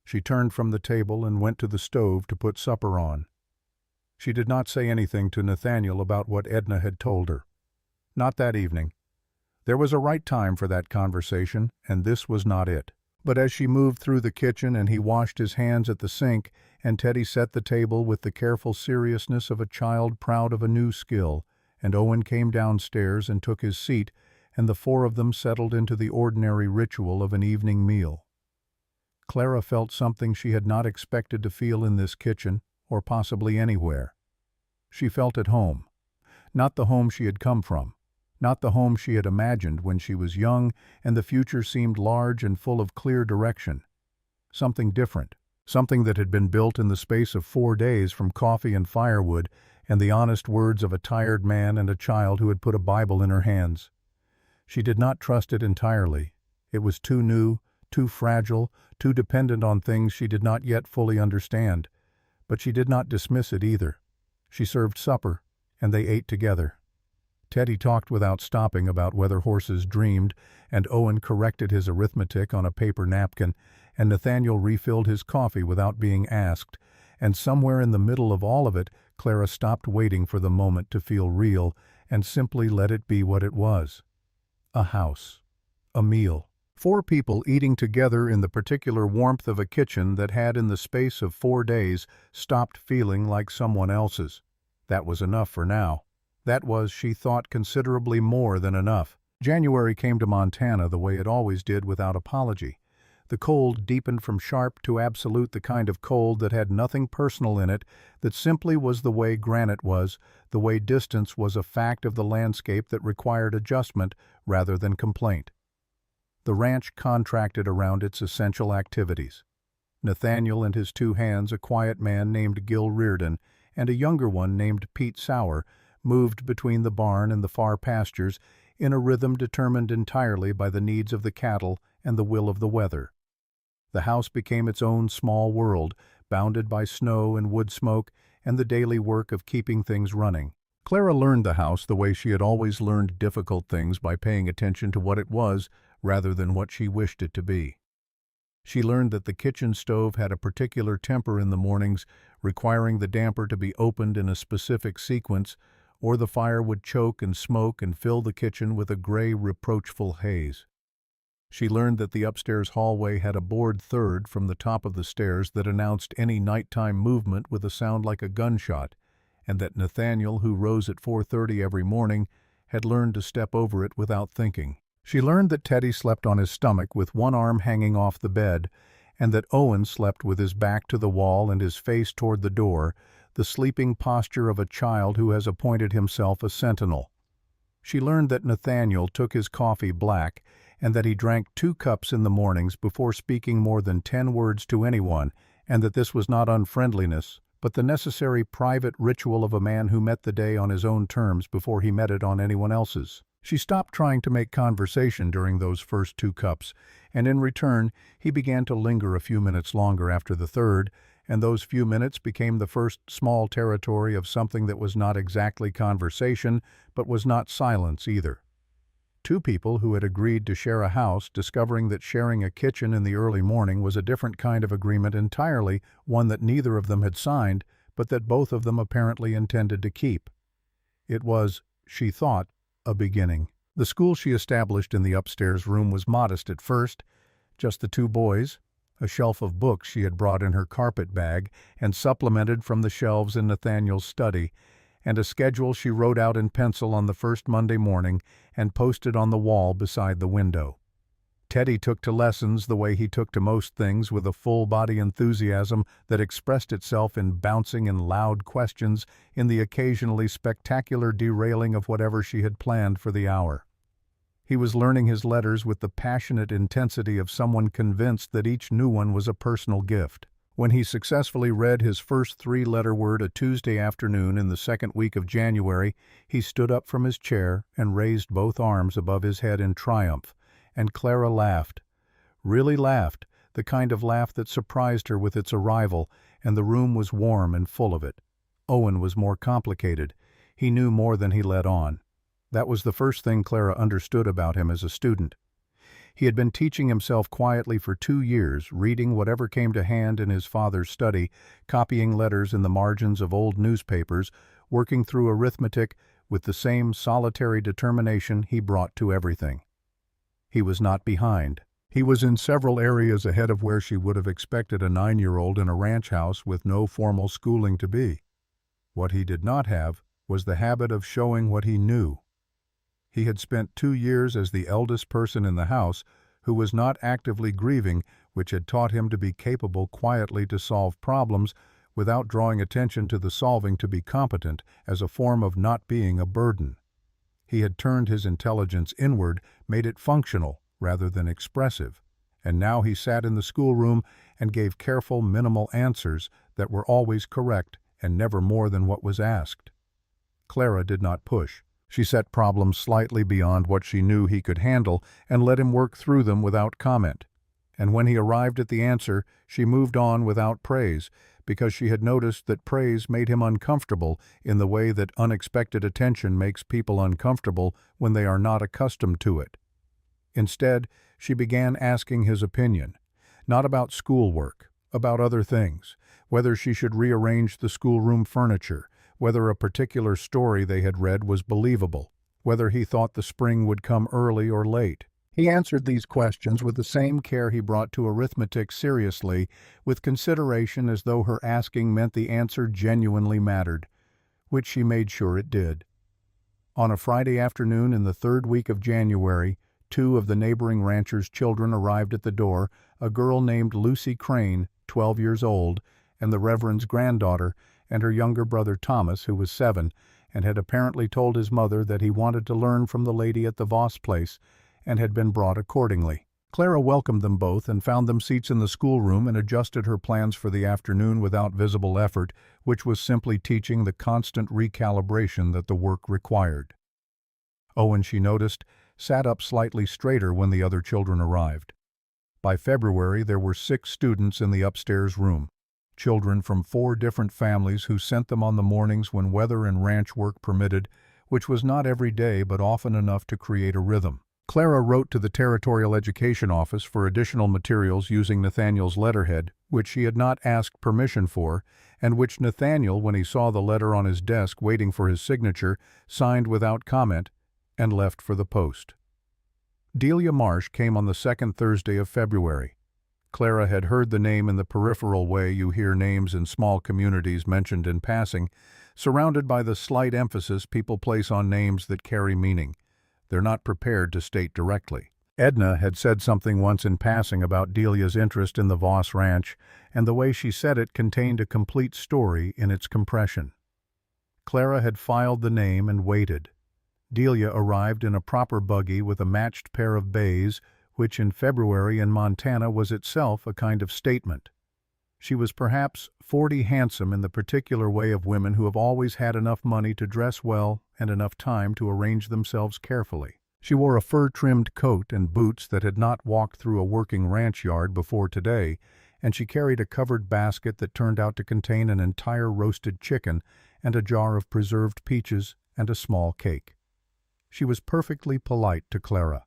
She turned from the table and went to the stove to put supper on. She did not say anything to Nathaniel about what Edna had told her. Not that evening. There was a right time for that conversation, and this was not it. But as she moved through the kitchen and he washed his hands at the sink, and Teddy set the table with the careful seriousness of a child proud of a new skill, and Owen came downstairs and took his seat, and the four of them settled into the ordinary ritual of an evening meal. Clara felt something she had not expected to feel in this kitchen, or possibly anywhere. She felt at home. Not the home she had come from. Not the home she had imagined when she was young and the future seemed large and full of clear direction. Something different. Something that had been built in the space of 4 days from coffee and firewood and the honest words of a tired man and a child who had put a Bible in her hands. She did not trust it entirely. It was too new, too fragile, too dependent on things she did not yet fully understand. But she did not dismiss it either. She served supper, and they ate together. Teddy talked without stopping about whether horses dreamed, and Owen corrected his arithmetic on a paper napkin, and Nathaniel refilled his coffee without being asked, and somewhere in the middle of all of it, Clara stopped waiting for the moment to feel real and simply let it be what it was. A house. A meal. 4 people eating together in the particular warmth of a kitchen that had in the space of 4 days stopped feeling like someone else's. That was enough for now. That was, she thought, considerably more than enough. January came to Montana the way it always did without apology. The cold deepened from sharp to absolute, the kind of cold that had nothing personal in it, that simply was the way granite was, the way distance was a fact of the landscape that required adjustment rather than complaint. The ranch contracted around its essential activities. Nathaniel and his 2 hands, a quiet man named Gil Reardon, and a younger one named Pete Sauer, moved between the barn and the far pastures in a rhythm determined entirely by the needs of the cattle and the will of the weather. The house became its own small world, bounded by snow and wood smoke and the daily work of keeping things running. Clara learned the house the way she had always learned difficult things, by paying attention to what it was rather than what she wished it to be. She learned that the kitchen stove had a particular temper in the mornings, requiring the damper to be opened in a specific sequence, or the fire would choke and smoke and fill the kitchen with a gray, reproachful haze. She learned that the upstairs hallway had a board third from the top of the stairs that announced any nighttime movement with a sound like a gunshot, and that Nathaniel, who rose at 4:30 every morning, had learned to step over it without thinking. She learned that Teddy slept on his stomach with one arm hanging off the bed, and that Owen slept with his back to the wall and his face toward the door, the sleeping posture of a child who has appointed himself a sentinel. She learned that Nathaniel took his coffee black, and that he drank 2 cups in the mornings before speaking more than 10 words to anyone, and that this was not unfriendliness, but the necessary private ritual of a man who met the day on his own terms before he met it on anyone else's. She stopped trying to make conversation during those first 2 cups, and in return he began to linger a few minutes longer after the third, and those few minutes became the first small territory of something that was not exactly conversation, but was not silence either. Two people who had agreed to share a house, discovering that sharing a kitchen in the early morning was a different kind of agreement entirely, one that neither of them had signed, but that both of them apparently intended to keep. It was, she thought, a beginning. The school she established in the upstairs room was modest at first, just the two boys, a shelf of books she had brought in her carpet bag and supplemented from the shelves in Nathaniel's study, and a schedule she wrote out in pencil on the first Monday morning and posted on the wall beside the window. Teddy took to lessons the way he took to most things, with a full-body enthusiasm that expressed itself in bouncing and loud questions, in the occasionally spectacular derailing of whatever she had planned for the hour. He was learning his letters with the passionate intensity of someone convinced that each new one was a personal gift. When he successfully read his first three-letter word a Tuesday afternoon in the second week of January, he stood up from his chair and raised both arms above his head in triumph, and Clara laughed. Really laughed, the kind of laugh that surprised her with its arrival, and the room was warm and full of it. Owen was more complicated. He knew more than he let on. That was the first thing Clara understood about him as a student. He had been teaching himself quietly for 2 years, reading whatever came to hand in his father's study, copying letters in the margins of old newspapers, working through arithmetic with the same solitary determination he brought to everything. He was not behind. He was in several areas ahead of where she would have expected a 9-year-old in a ranch house with no formal schooling to be. What he did not have was the habit of showing what he knew. He had spent 2 years as the eldest person in the house, who was not actively grieving, which had taught him to be capable quietly to solve problems without drawing attention to the solving to be competent as a form of not being a burden. He had turned his intelligence inward, made it functional rather than expressive, and now he sat in the schoolroom and gave careful, minimal answers that were always correct and never more than what was asked. Clara did not push. She set problems slightly beyond what she knew he could handle and let him work through them without comment. And when he arrived at the answer, she moved on without praise, because she had noticed that praise made him uncomfortable in the way that unexpected attention makes people uncomfortable when they are not accustomed to it. Instead, she began asking his opinion, not about schoolwork, about other things, whether she should rearrange the schoolroom furniture, whether a particular story they had read was believable, whether he thought the spring would come early or late. He answered these questions with the same care he brought to arithmetic seriously, with consideration as though her asking meant the answer genuinely mattered, which she made sure it did. On a Friday afternoon in the third week of January, 2 of the neighboring ranchers' children arrived at the door, a girl named Lucy Crane, 12 years old, and the Reverend's granddaughter, and her younger brother Thomas, who was 7, and had apparently told his mother that he wanted to learn from the lady at the Voss place, and had been brought accordingly. Clara welcomed them both and found them seats in the schoolroom and adjusted her plans for the afternoon without visible effort, which was simply teaching the constant recalibration that the work required. Owen, she noticed, sat up slightly straighter when the other children arrived. By February, there were 6 students in the upstairs room. Children from 4 different families who sent them on the mornings when weather and ranch work permitted, which was not every day but often enough to create a rhythm. Clara wrote to the Territorial Education Office for additional materials using Nathaniel's letterhead, which she had not asked permission for, and which Nathaniel, when he saw the letter on his desk waiting for his signature, signed without comment and left for the post. Delia Marsh came on the second Thursday of February. Clara had heard the name in the peripheral way you hear names in small communities mentioned in passing, surrounded by the slight emphasis people place on names that carry meaning. They're not prepared to state directly. Edna had said something once in passing about Delia's interest in the Voss Ranch, and the way she said it contained a complete story in its compression. Clara had filed the name and waited. Delia arrived in a proper buggy with a matched pair of bays, which in February in Montana was itself a kind of statement. She was perhaps 40 handsome in the particular way of women who have always had enough money to dress well and enough time to arrange themselves carefully. She wore a fur-trimmed coat and boots that had not walked through a working ranch yard before today, and she carried a covered basket that turned out to contain an entire roasted chicken and a jar of preserved peaches and a small cake. She was perfectly polite to Clara.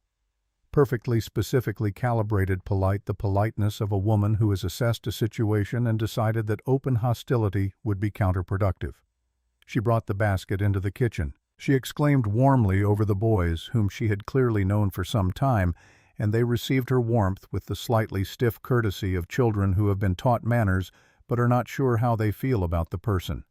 Perfectly specifically calibrated polite, the politeness of a woman who has assessed a situation and decided that open hostility would be counterproductive. She brought the basket into the kitchen. She exclaimed warmly over the boys, whom she had clearly known for some time, and they received her warmth with the slightly stiff courtesy of children who have been taught manners but are not sure how they feel about the person.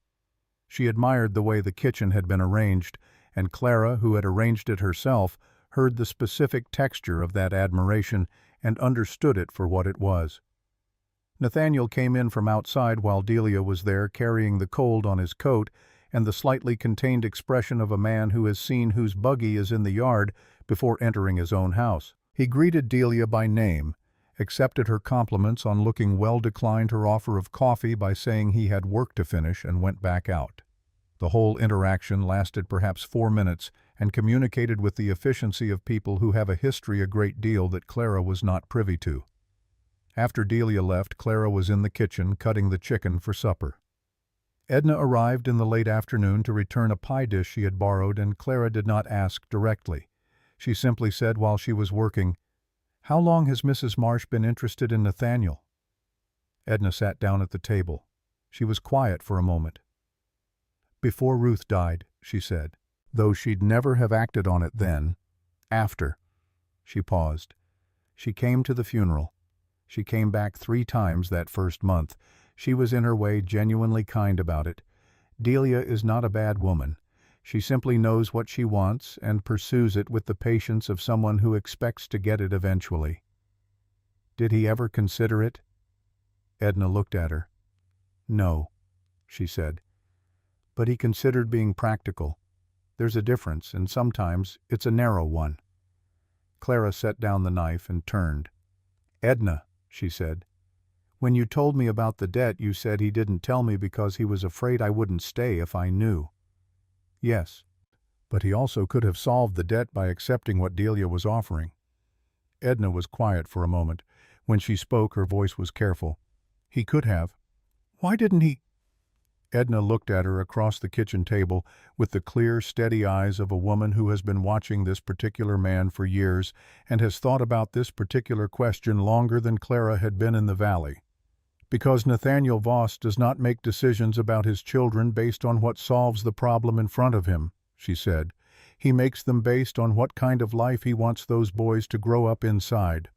She admired the way the kitchen had been arranged, and Clara, who had arranged it herself, heard the specific texture of that admiration and understood it for what it was. Nathaniel came in from outside while Delia was there carrying the cold on his coat and the slightly contained expression of a man who has seen whose buggy is in the yard before entering his own house. He greeted Delia by name, accepted her compliments on looking well, declined her offer of coffee by saying he had work to finish, and went back out. The whole interaction lasted perhaps 4 minutes and communicated with the efficiency of people who have a history a great deal that Clara was not privy to. After Delia left, Clara was in the kitchen cutting the chicken for supper. Edna arrived in the late afternoon to return a pie dish she had borrowed, and Clara did not ask directly. She simply said while she was working, "How long has Mrs. Marsh been interested in Nathaniel?" Edna sat down at the table. She was quiet for a moment. "Before Ruth died," she said, though she'd never have acted on it then. "After." She paused. "She came to the funeral. She came back 3 times that first month. She was in her way genuinely kind about it. Delia is not a bad woman. She simply knows what she wants and pursues it with the patience of someone who expects to get it eventually." "Did he ever consider it?" Edna looked at her. "No," she said. "But he considered being practical. There's a difference, and sometimes it's a narrow one." Clara set down the knife and turned. "Edna," she said, "when you told me about the debt, you said he didn't tell me because he was afraid I wouldn't stay if I knew." "Yes, but he also could have solved the debt by accepting what Delia was offering." Edna was quiet for a moment. When she spoke, her voice was careful. "He could have. Why didn't he?" Edna looked at her across the kitchen table with the clear, steady eyes of a woman who has been watching this particular man for years and has thought about this particular question longer than Clara had been in the valley. "Because Nathaniel Voss does not make decisions about his children based on what solves the problem in front of him," she said. "He makes them based on what kind of life he wants those boys to grow up inside."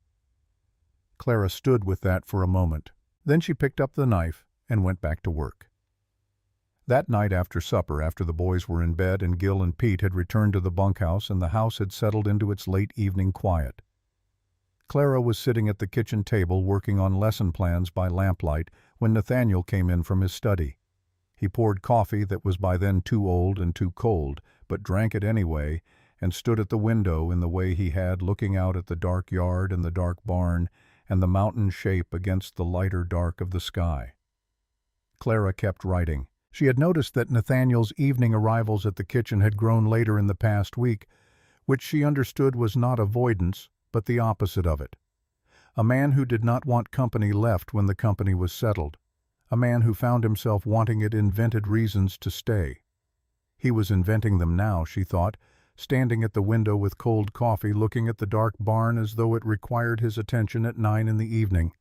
Clara stood with that for a moment. Then she picked up the knife and went back to work. That night after supper, after the boys were in bed and Gil and Pete had returned to the bunkhouse and the house had settled into its late evening quiet, Clara was sitting at the kitchen table working on lesson plans by lamplight when Nathaniel came in from his study. He poured coffee that was by then too old and too cold, but drank it anyway, and stood at the window in the way he had, looking out at the dark yard and the dark barn and the mountain shape against the lighter dark of the sky. Clara kept writing. She had noticed that Nathaniel's evening arrivals at the kitchen had grown later in the past week, which she understood was not avoidance, but the opposite of it. A man who did not want company left when the company was settled. A man who found himself wanting it invented reasons to stay. He was inventing them now, she thought, standing at the window with cold coffee, looking at the dark barn as though it required his attention at 9 in the evening.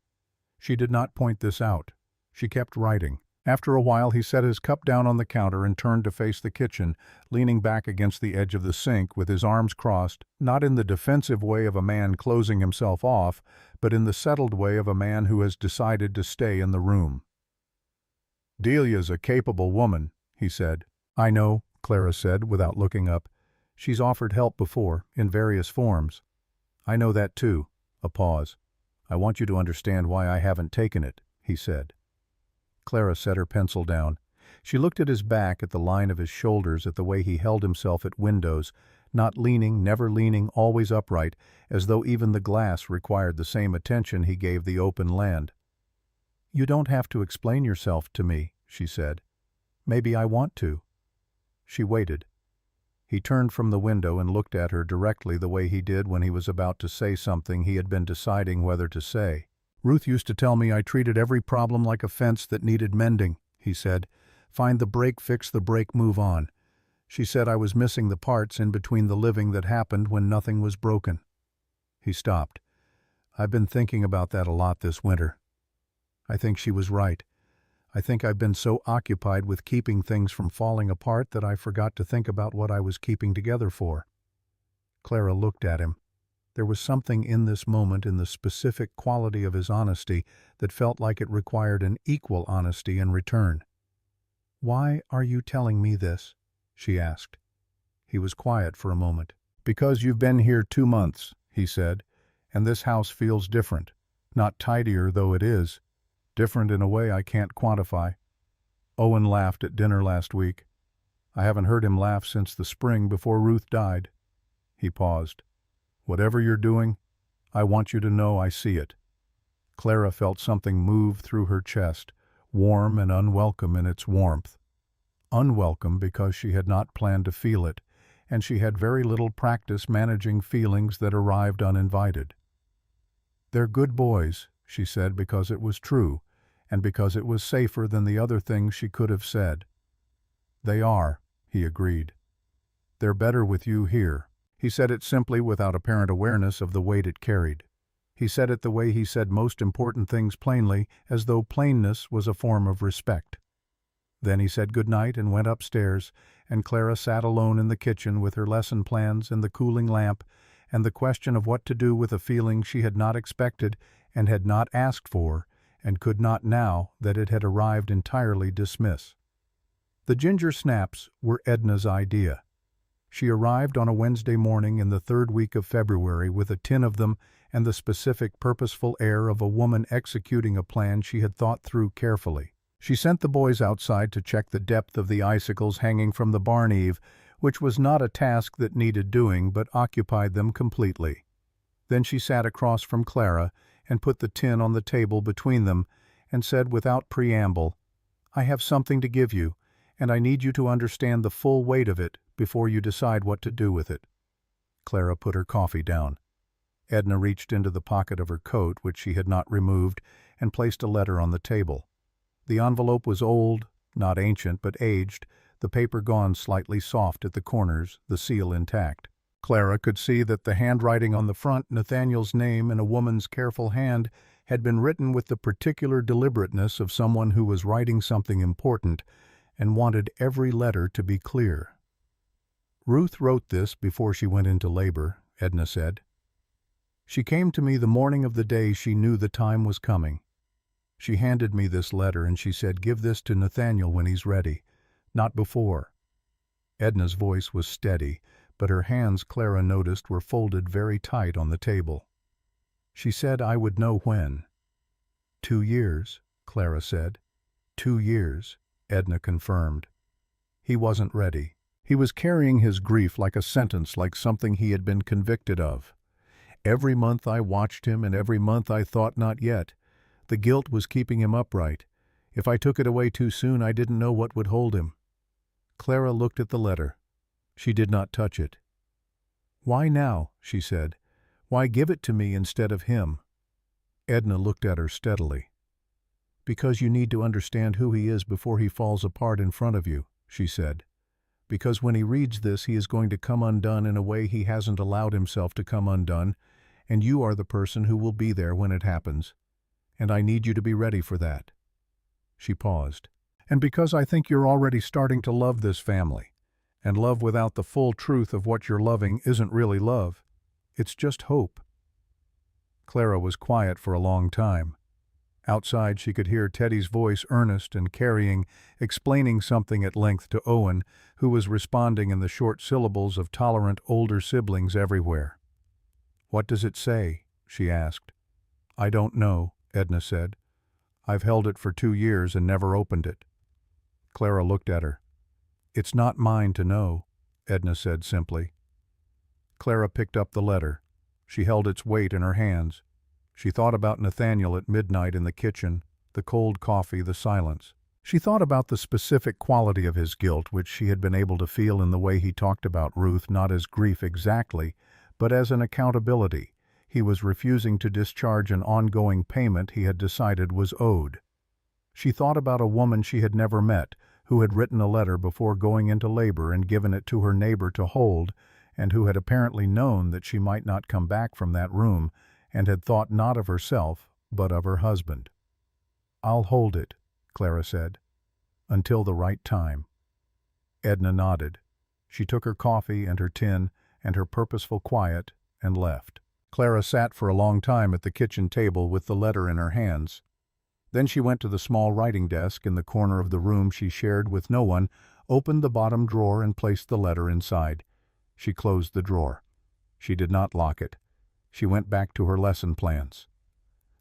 She did not point this out. She kept writing. After a while he set his cup down on the counter and turned to face the kitchen, leaning back against the edge of the sink with his arms crossed, not in the defensive way of a man closing himself off, but in the settled way of a man who has decided to stay in the room. "Delia's a capable woman," he said. "I know," Clara said, without looking up. "She's offered help before, in various forms." "I know that too." A pause. "I want you to understand why I haven't taken it," he said. Clara set her pencil down. She looked at his back, at the line of his shoulders, at the way he held himself at windows, not leaning, never leaning, always upright, as though even the glass required the same attention he gave the open land. "You don't have to explain yourself to me," she said. "Maybe I want to." She waited. He turned from the window and looked at her directly the way he did when he was about to say something he had been deciding whether to say. "Ruth used to tell me I treated every problem like a fence that needed mending," he said. "Find the break, fix the break, move on." She said I was missing the parts in between the living that happened when nothing was broken. He stopped. I've been thinking about that a lot this winter. I think she was right. I think I've been so occupied with keeping things from falling apart that I forgot to think about what I was keeping together for. Clara looked at him. There was something in this moment, in the specific quality of his honesty, that felt like it required an equal honesty in return. "Why are you telling me this?" she asked. He was quiet for a moment. "Because you've been here 2 months," he said, "and this house feels different. Not tidier, though it is. Different in a way I can't quantify. Owen laughed at dinner last week. I haven't heard him laugh since the spring before Ruth died." He paused. "Whatever you're doing, I want you to know I see it." Clara felt something move through her chest, warm and unwelcome in its warmth. Unwelcome because she had not planned to feel it, and she had very little practice managing feelings that arrived uninvited. "They're good boys," she said, because it was true, and because it was safer than the other things she could have said. "They are," he agreed. "They're better with you here." He said it simply, without apparent awareness of the weight it carried. He said it the way he said most important things plainly, as though plainness was a form of respect. Then he said good night and went upstairs, and Clara sat alone in the kitchen with her lesson plans and the cooling lamp, and the question of what to do with a feeling she had not expected and had not asked for, and could not now that it had arrived entirely dismiss. The ginger snaps were Edna's idea. She arrived on a Wednesday morning in the 3rd week of February with a tin of them and the specific, purposeful air of a woman executing a plan she had thought through carefully. She sent the boys outside to check the depth of the icicles hanging from the barn eave, which was not a task that needed doing but occupied them completely. Then she sat across from Clara and put the tin on the table between them and said without preamble, "I have something to give you, and I need you to understand the full weight of it before you decide what to do with it." Clara put her coffee down. Edna reached into the pocket of her coat, which she had not removed, and placed a letter on the table. The envelope was old, not ancient, but aged, the paper gone slightly soft at the corners, the seal intact. Clara could see that the handwriting on the front, Nathaniel's name in a woman's careful hand, had been written with the particular deliberateness of someone who was writing something important and wanted every letter to be clear. "Ruth wrote this before she went into labor," Edna said. "She came to me the morning of the day she knew the time was coming. She handed me this letter and she said, 'Give this to Nathaniel when he's ready, not before.'" Edna's voice was steady, but her hands, Clara noticed, were folded very tight on the table. "She said I would know when." 2 years, Clara said. 2 years, Edna confirmed. He wasn't ready. He was carrying his grief like a sentence, like something he had been convicted of. "Every month I watched him, and every month I thought not yet. The guilt was keeping him upright. If I took it away too soon, I didn't know what would hold him." Clara looked at the letter. She did not touch it. "Why now?" she said. "Why give it to me instead of him?" Edna looked at her steadily. "Because you need to understand who he is before he falls apart in front of you," she said. "Because when he reads this, he is going to come undone in a way he hasn't allowed himself to come undone, and you are the person who will be there when it happens. And I need you to be ready for that." She paused. "And because I think you're already starting to love this family, and love without the full truth of what you're loving isn't really love. It's just hope." Clara was quiet for a long time. Outside she could hear Teddy's voice, earnest and carrying, explaining something at length to Owen, who was responding in the short syllables of tolerant older siblings everywhere. "What does it say?" she asked. "I don't know," Edna said. "I've held it for 2 years and never opened it." Clara looked at her. "It's not mine to know," Edna said simply. Clara picked up the letter. She held its weight in her hands. She thought about Nathaniel at midnight in the kitchen, the cold coffee, the silence. She thought about the specific quality of his guilt, which she had been able to feel in the way he talked about Ruth, not as grief exactly, but as an accountability. He was refusing to discharge an ongoing payment he had decided was owed. She thought about a woman she had never met, who had written a letter before going into labor and given it to her neighbor to hold, and who had apparently known that she might not come back from that room, and had thought not of herself, but of her husband. "I'll hold it," Clara said, "until the right time." Edna nodded. She took her coffee and her tin and her purposeful quiet and left. Clara sat for a long time at the kitchen table with the letter in her hands. Then she went to the small writing desk in the corner of the room she shared with no one, opened the bottom drawer and placed the letter inside. She closed the drawer. She did not lock it. She went back to her lesson plans.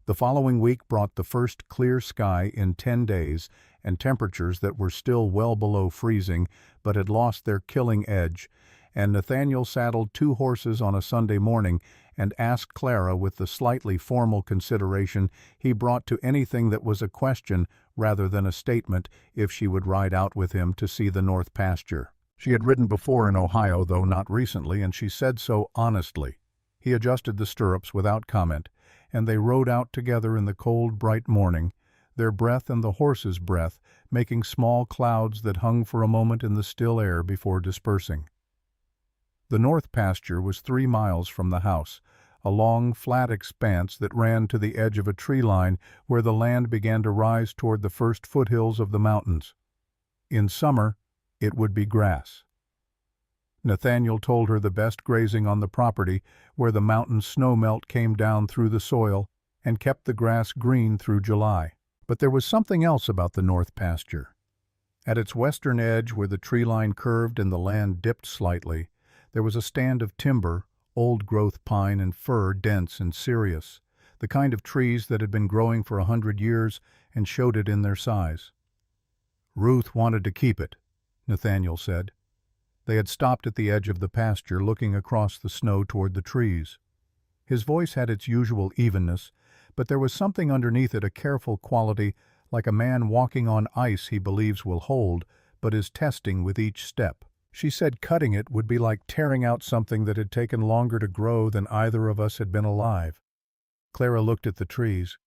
The following week brought the first clear sky in 10 days and temperatures that were still well below freezing but had lost their killing edge, and Nathaniel saddled 2 horses on a Sunday morning and asked Clara with the slightly formal consideration he brought to anything that was a question rather than a statement if she would ride out with him to see the North Pasture. She had ridden before in Ohio, though not recently, and she said so honestly. He adjusted the stirrups without comment, and they rode out together in the cold, bright morning, their breath and the horse's breath making small clouds that hung for a moment in the still air before dispersing. The North Pasture was 3 miles from the house, a long, flat expanse that ran to the edge of a tree line where the land began to rise toward the first foothills of the mountains. In summer, it would be grass. Nathaniel told her the best grazing on the property, where the mountain snowmelt came down through the soil and kept the grass green through July. But there was something else about the North Pasture. At its western edge, where the tree line curved and the land dipped slightly, there was a stand of timber, old-growth pine and fir, dense and serious, the kind of trees that had been growing for 100 years and showed it in their size. Ruth wanted to keep it, Nathaniel said. They had stopped at the edge of the pasture, looking across the snow toward the trees. His voice had its usual evenness, but there was something underneath it, a careful quality, like a man walking on ice he believes will hold, but is testing with each step. She said cutting it would be like tearing out something that had taken longer to grow than either of us had been alive. Clara looked at the trees.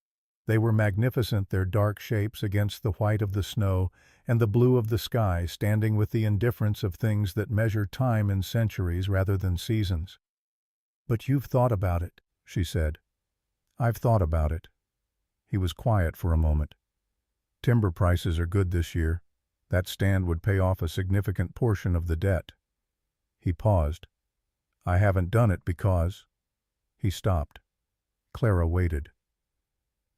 They were magnificent, their dark shapes against the white of the snow and the blue of the sky, standing with the indifference of things that measure time in centuries rather than seasons. "But you've thought about it," she said. "I've thought about it." He was quiet for a moment. "Timber prices are good this year. That stand would pay off a significant portion of the debt." He paused. "I haven't done it because—" He stopped. Clara waited.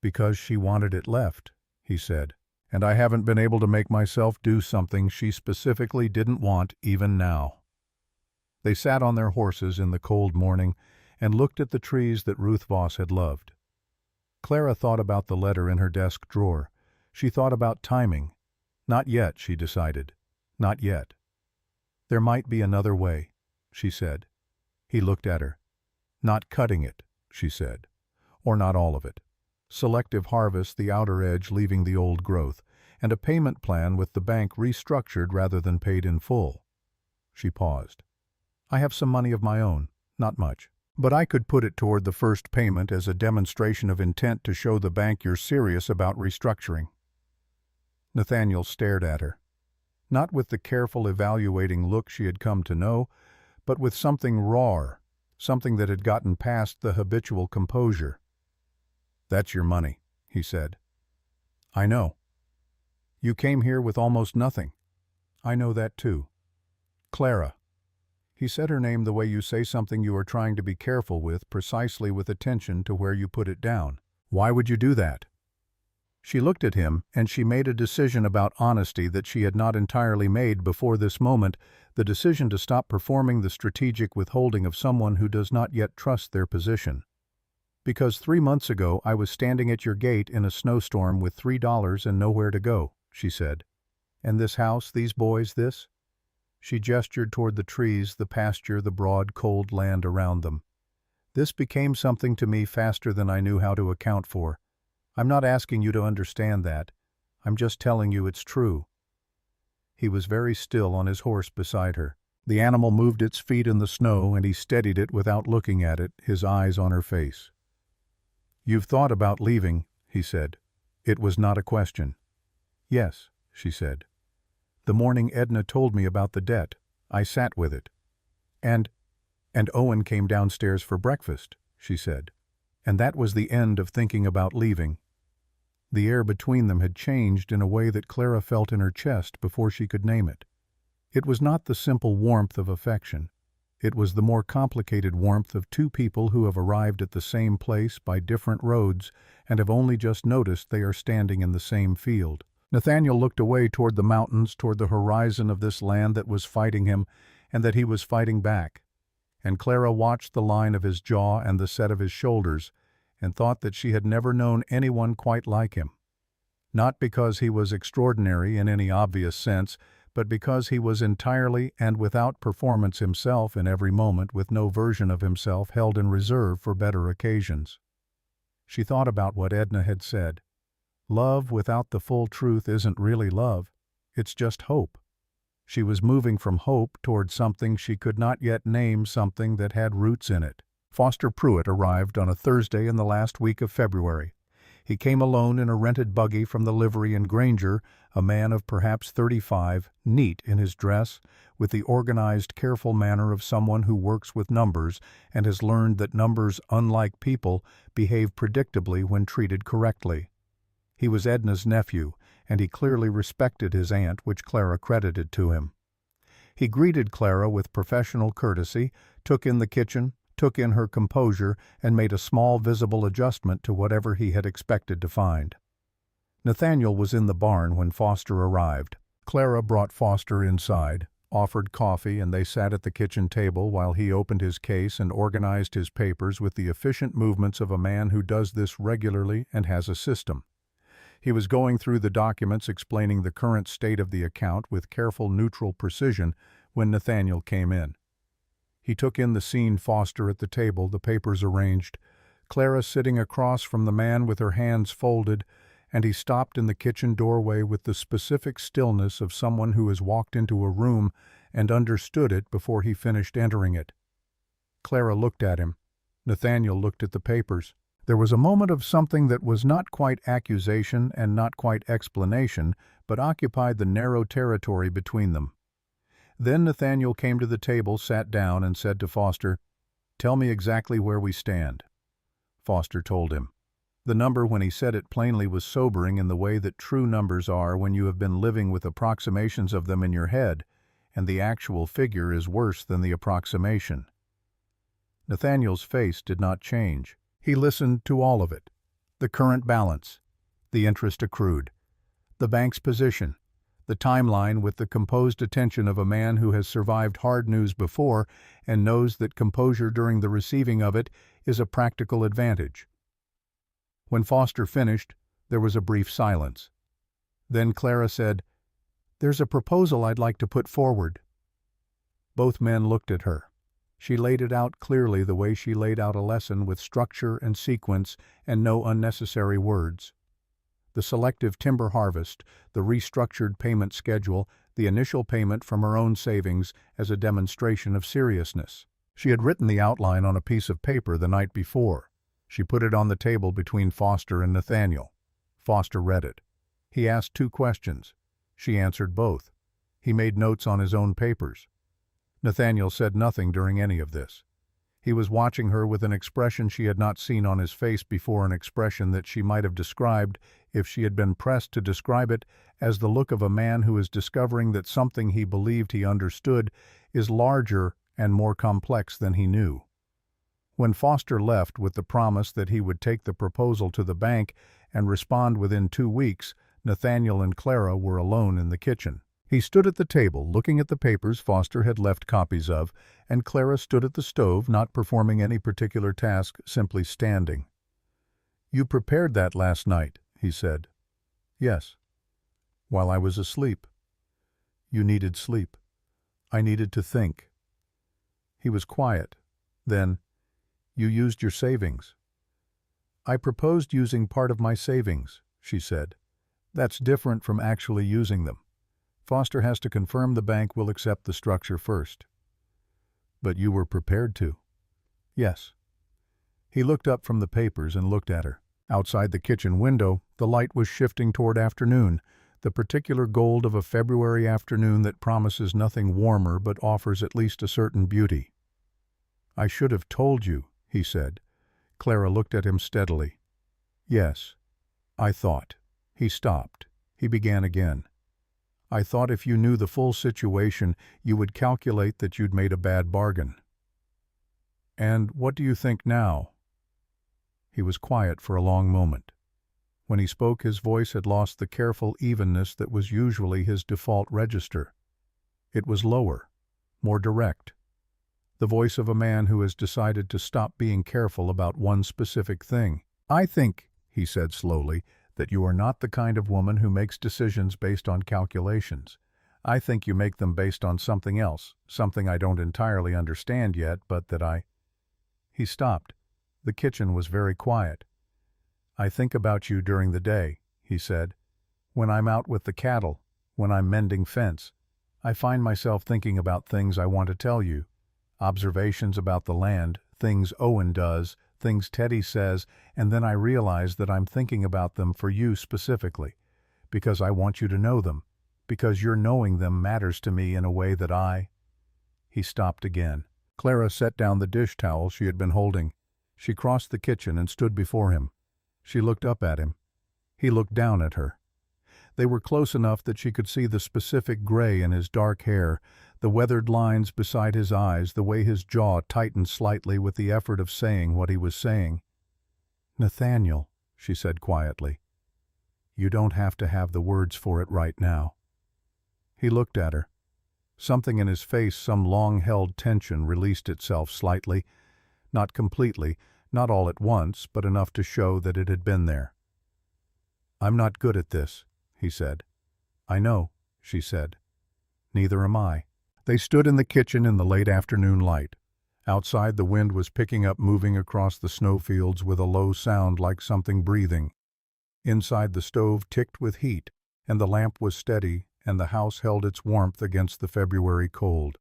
"Because she wanted it left," he said, "and I haven't been able to make myself do something she specifically didn't want even now." They sat on their horses in the cold morning and looked at the trees that Ruth Voss had loved. Clara thought about the letter in her desk drawer. She thought about timing. Not yet, she decided. Not yet. "There might be another way," she said. He looked at her. "Not cutting it," she said. "Or not all of it. Selective harvest, the outer edge leaving the old growth, and a payment plan with the bank restructured rather than paid in full." She paused. "I have some money of my own, not much. But I could put it toward the first payment as a demonstration of intent to show the bank you're serious about restructuring." Nathaniel stared at her. Not with the careful evaluating look she had come to know, but with something rawer, something that had gotten past the habitual composure. "That's your money," he said. "I know. You came here with almost nothing. I know that too. Clara." He said her name the way you say something you are trying to be careful with, precisely with attention to where you put it down. "Why would you do that?" She looked at him, and she made a decision about honesty that she had not entirely made before this moment, the decision to stop performing the strategic withholding of someone who does not yet trust their position. "Because 3 months ago I was standing at your gate in a snowstorm with $3 and nowhere to go," she said. "And this house, these boys, this?" She gestured toward the trees, the pasture, the broad, cold land around them. "This became something to me faster than I knew how to account for. I'm not asking you to understand that. I'm just telling you it's true." He was very still on his horse beside her. The animal moved its feet in the snow, and he steadied it without looking at it, his eyes on her face. "You've thought about leaving," he said. It was not a question. "Yes," she said. The morning Edna told me about the debt, I sat with it. And Owen came downstairs for breakfast, she said. And that was the end of thinking about leaving. The air between them had changed in a way that Clara felt in her chest before she could name it. It was not the simple warmth of affection. It was the more complicated warmth of two people who have arrived at the same place by different roads and have only just noticed they are standing in the same field. Nathaniel looked away toward the mountains, toward the horizon of this land that was fighting him and that he was fighting back. And Clara watched the line of his jaw and the set of his shoulders and thought that she had never known anyone quite like him. Not because he was extraordinary in any obvious sense, but because he was entirely and without performance himself in every moment, with no version of himself held in reserve for better occasions. She thought about what Edna had said. Love without the full truth isn't really love, it's just hope. She was moving from hope toward something she could not yet name, something that had roots in it. Foster Pruitt arrived on a Thursday in the last week of February. He came alone in a rented buggy from the livery and Granger, a man of perhaps 35, neat in his dress, with the organized, careful manner of someone who works with numbers and has learned that numbers, unlike people, behave predictably when treated correctly. He was Edna's nephew, and he clearly respected his aunt, which Clara credited to him. He greeted Clara with professional courtesy, took in the kitchen, took in her composure, and made a small visible adjustment to whatever he had expected to find. Nathaniel was in the barn when Foster arrived. Clara brought Foster inside, offered coffee, and they sat at the kitchen table while he opened his case and organized his papers with the efficient movements of a man who does this regularly and has a system. He was going through the documents explaining the current state of the account with careful, neutral precision when Nathaniel came in. He took in the scene: Foster at the table, the papers arranged, Clara sitting across from the man with her hands folded, and he stopped in the kitchen doorway with the specific stillness of someone who has walked into a room and understood it before he finished entering it. Clara looked at him. Nathaniel looked at the papers. There was a moment of something that was not quite accusation and not quite explanation, but occupied the narrow territory between them. Then Nathaniel came to the table, sat down, and said to Foster, "Tell me exactly where we stand." Foster told him. The number, when he said it plainly, was sobering in the way that true numbers are when you have been living with approximations of them in your head, and the actual figure is worse than the approximation. Nathaniel's face did not change. He listened to all of it: the current balance, the interest accrued, the bank's position, the timeline, with the composed attention of a man who has survived hard news before and knows that composure during the receiving of it is a practical advantage. When Foster finished, there was a brief silence. Then Clara said, "There's a proposal I'd like to put forward." Both men looked at her. She laid it out clearly, the way she laid out a lesson, with structure and sequence and no unnecessary words. The selective timber harvest, the restructured payment schedule, the initial payment from her own savings as a demonstration of seriousness. She had written the outline on a piece of paper the night before. She put it on the table between Foster and Nathaniel. Foster read it. He asked 2 questions. She answered both. He made notes on his own papers. Nathaniel said nothing during any of this. He was watching her with an expression she had not seen on his face before, an expression that she might have described, if she had been pressed to describe it, as the look of a man who is discovering that something he believed he understood is larger and more complex than he knew. When Foster left with the promise that he would take the proposal to the bank and respond within 2 weeks, Nathaniel and Clara were alone in the kitchen. He stood at the table, looking at the papers Foster had left copies of, and Clara stood at the stove, not performing any particular task, simply standing. "You prepared that last night," he said. "Yes." "While I was asleep." "You needed sleep." "I needed to think." He was quiet. Then, "You used your savings." "I proposed using part of my savings," she said. "That's different from actually using them. Foster has to confirm the bank will accept the structure first." "But you were prepared to." "Yes." He looked up from the papers and looked at her. Outside the kitchen window, the light was shifting toward afternoon. the particular gold of a February afternoon that promises nothing warmer but offers at least a certain beauty. "I should have told you," he said. Clara looked at him steadily. "Yes, I thought." He stopped. He began again. "I thought if you knew the full situation, you would calculate that you'd made a bad bargain." "And what do you think now?" He was quiet for a long moment. When he spoke, his voice had lost the careful evenness that was usually his default register. It was lower, more direct. The voice of a man who has decided to stop being careful about one specific thing. "I think," he said slowly, "that you are not the kind of woman who makes decisions based on calculations. I think you make them based on something else, something I don't entirely understand yet, but that I—" He stopped. The kitchen was very quiet. "I think about you during the day," he said. "When I'm out with the cattle, when I'm mending fence, I find myself thinking about things I want to tell you. Observations about the land, things Owen does, things Teddy says, and then I realize that I'm thinking about them for you specifically, because I want you to know them, because your knowing them matters to me in a way that I—" He stopped again. Clara set down the dish towel she had been holding. She crossed the kitchen and stood before him. She looked up at him. He looked down at her. They were close enough that she could see the specific gray in his dark hair, the weathered lines beside his eyes, the way his jaw tightened slightly with the effort of saying what he was saying. "Nathaniel," she said quietly, "you don't have to have the words for it right now." He looked at her. Something in his face, some long-held tension, released itself slightly, not completely, not all at once, but enough to show that it had been there. "I'm not good at this," he said. "I know," she said. "Neither am I." They stood in the kitchen in the late afternoon light. Outside, the wind was picking up, moving across the snowfields with a low sound like something breathing. Inside, the stove ticked with heat, and the lamp was steady, and the house held its warmth against the February cold.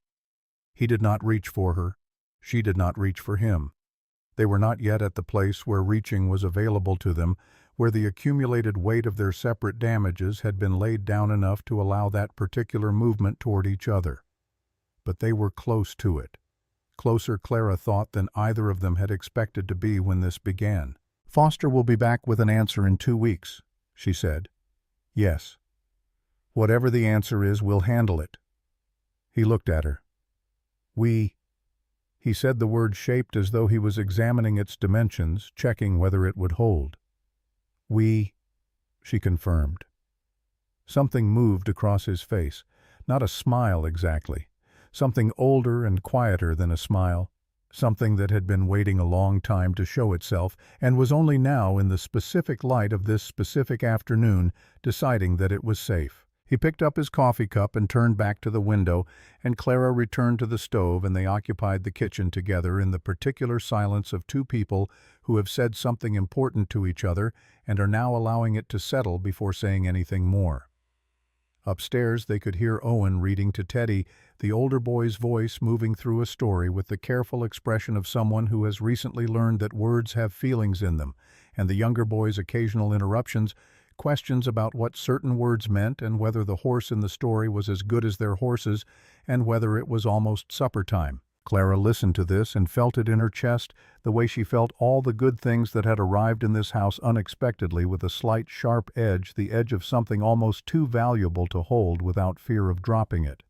He did not reach for her. She did not reach for him. They were not yet at the place where reaching was available to them, where the accumulated weight of their separate damages had been laid down enough to allow that particular movement toward each other. But they were close to it. Closer, Clara thought, than either of them had expected to be when this began. "Foster will be back with an answer in 2 weeks," she said. "Yes. Whatever the answer is, we'll handle it." He looked at her. He said the word shaped as though he was examining its dimensions, checking whether it would hold. She confirmed. Something moved across his face, not a smile exactly, something older and quieter than a smile, something that had been waiting a long time to show itself and was only now, in the specific light of this specific afternoon, deciding that it was safe. He picked up his coffee cup and turned back to the window, and Clara returned to the stove, and they occupied the kitchen together in the particular silence of two people who have said something important to each other and are now allowing it to settle before saying anything more. Upstairs, they could hear Owen reading to Teddy, the older boy's voice moving through a story with the careful expression of someone who has recently learned that words have feelings in them, and the younger boy's occasional interruptions, questions about what certain words meant and whether the horse in the story was as good as their horses and whether it was almost supper time. Clara listened to this and felt it in her chest the way she felt all the good things that had arrived in this house unexpectedly, with a slight sharp edge, the edge of something almost too valuable to hold without fear of dropping it.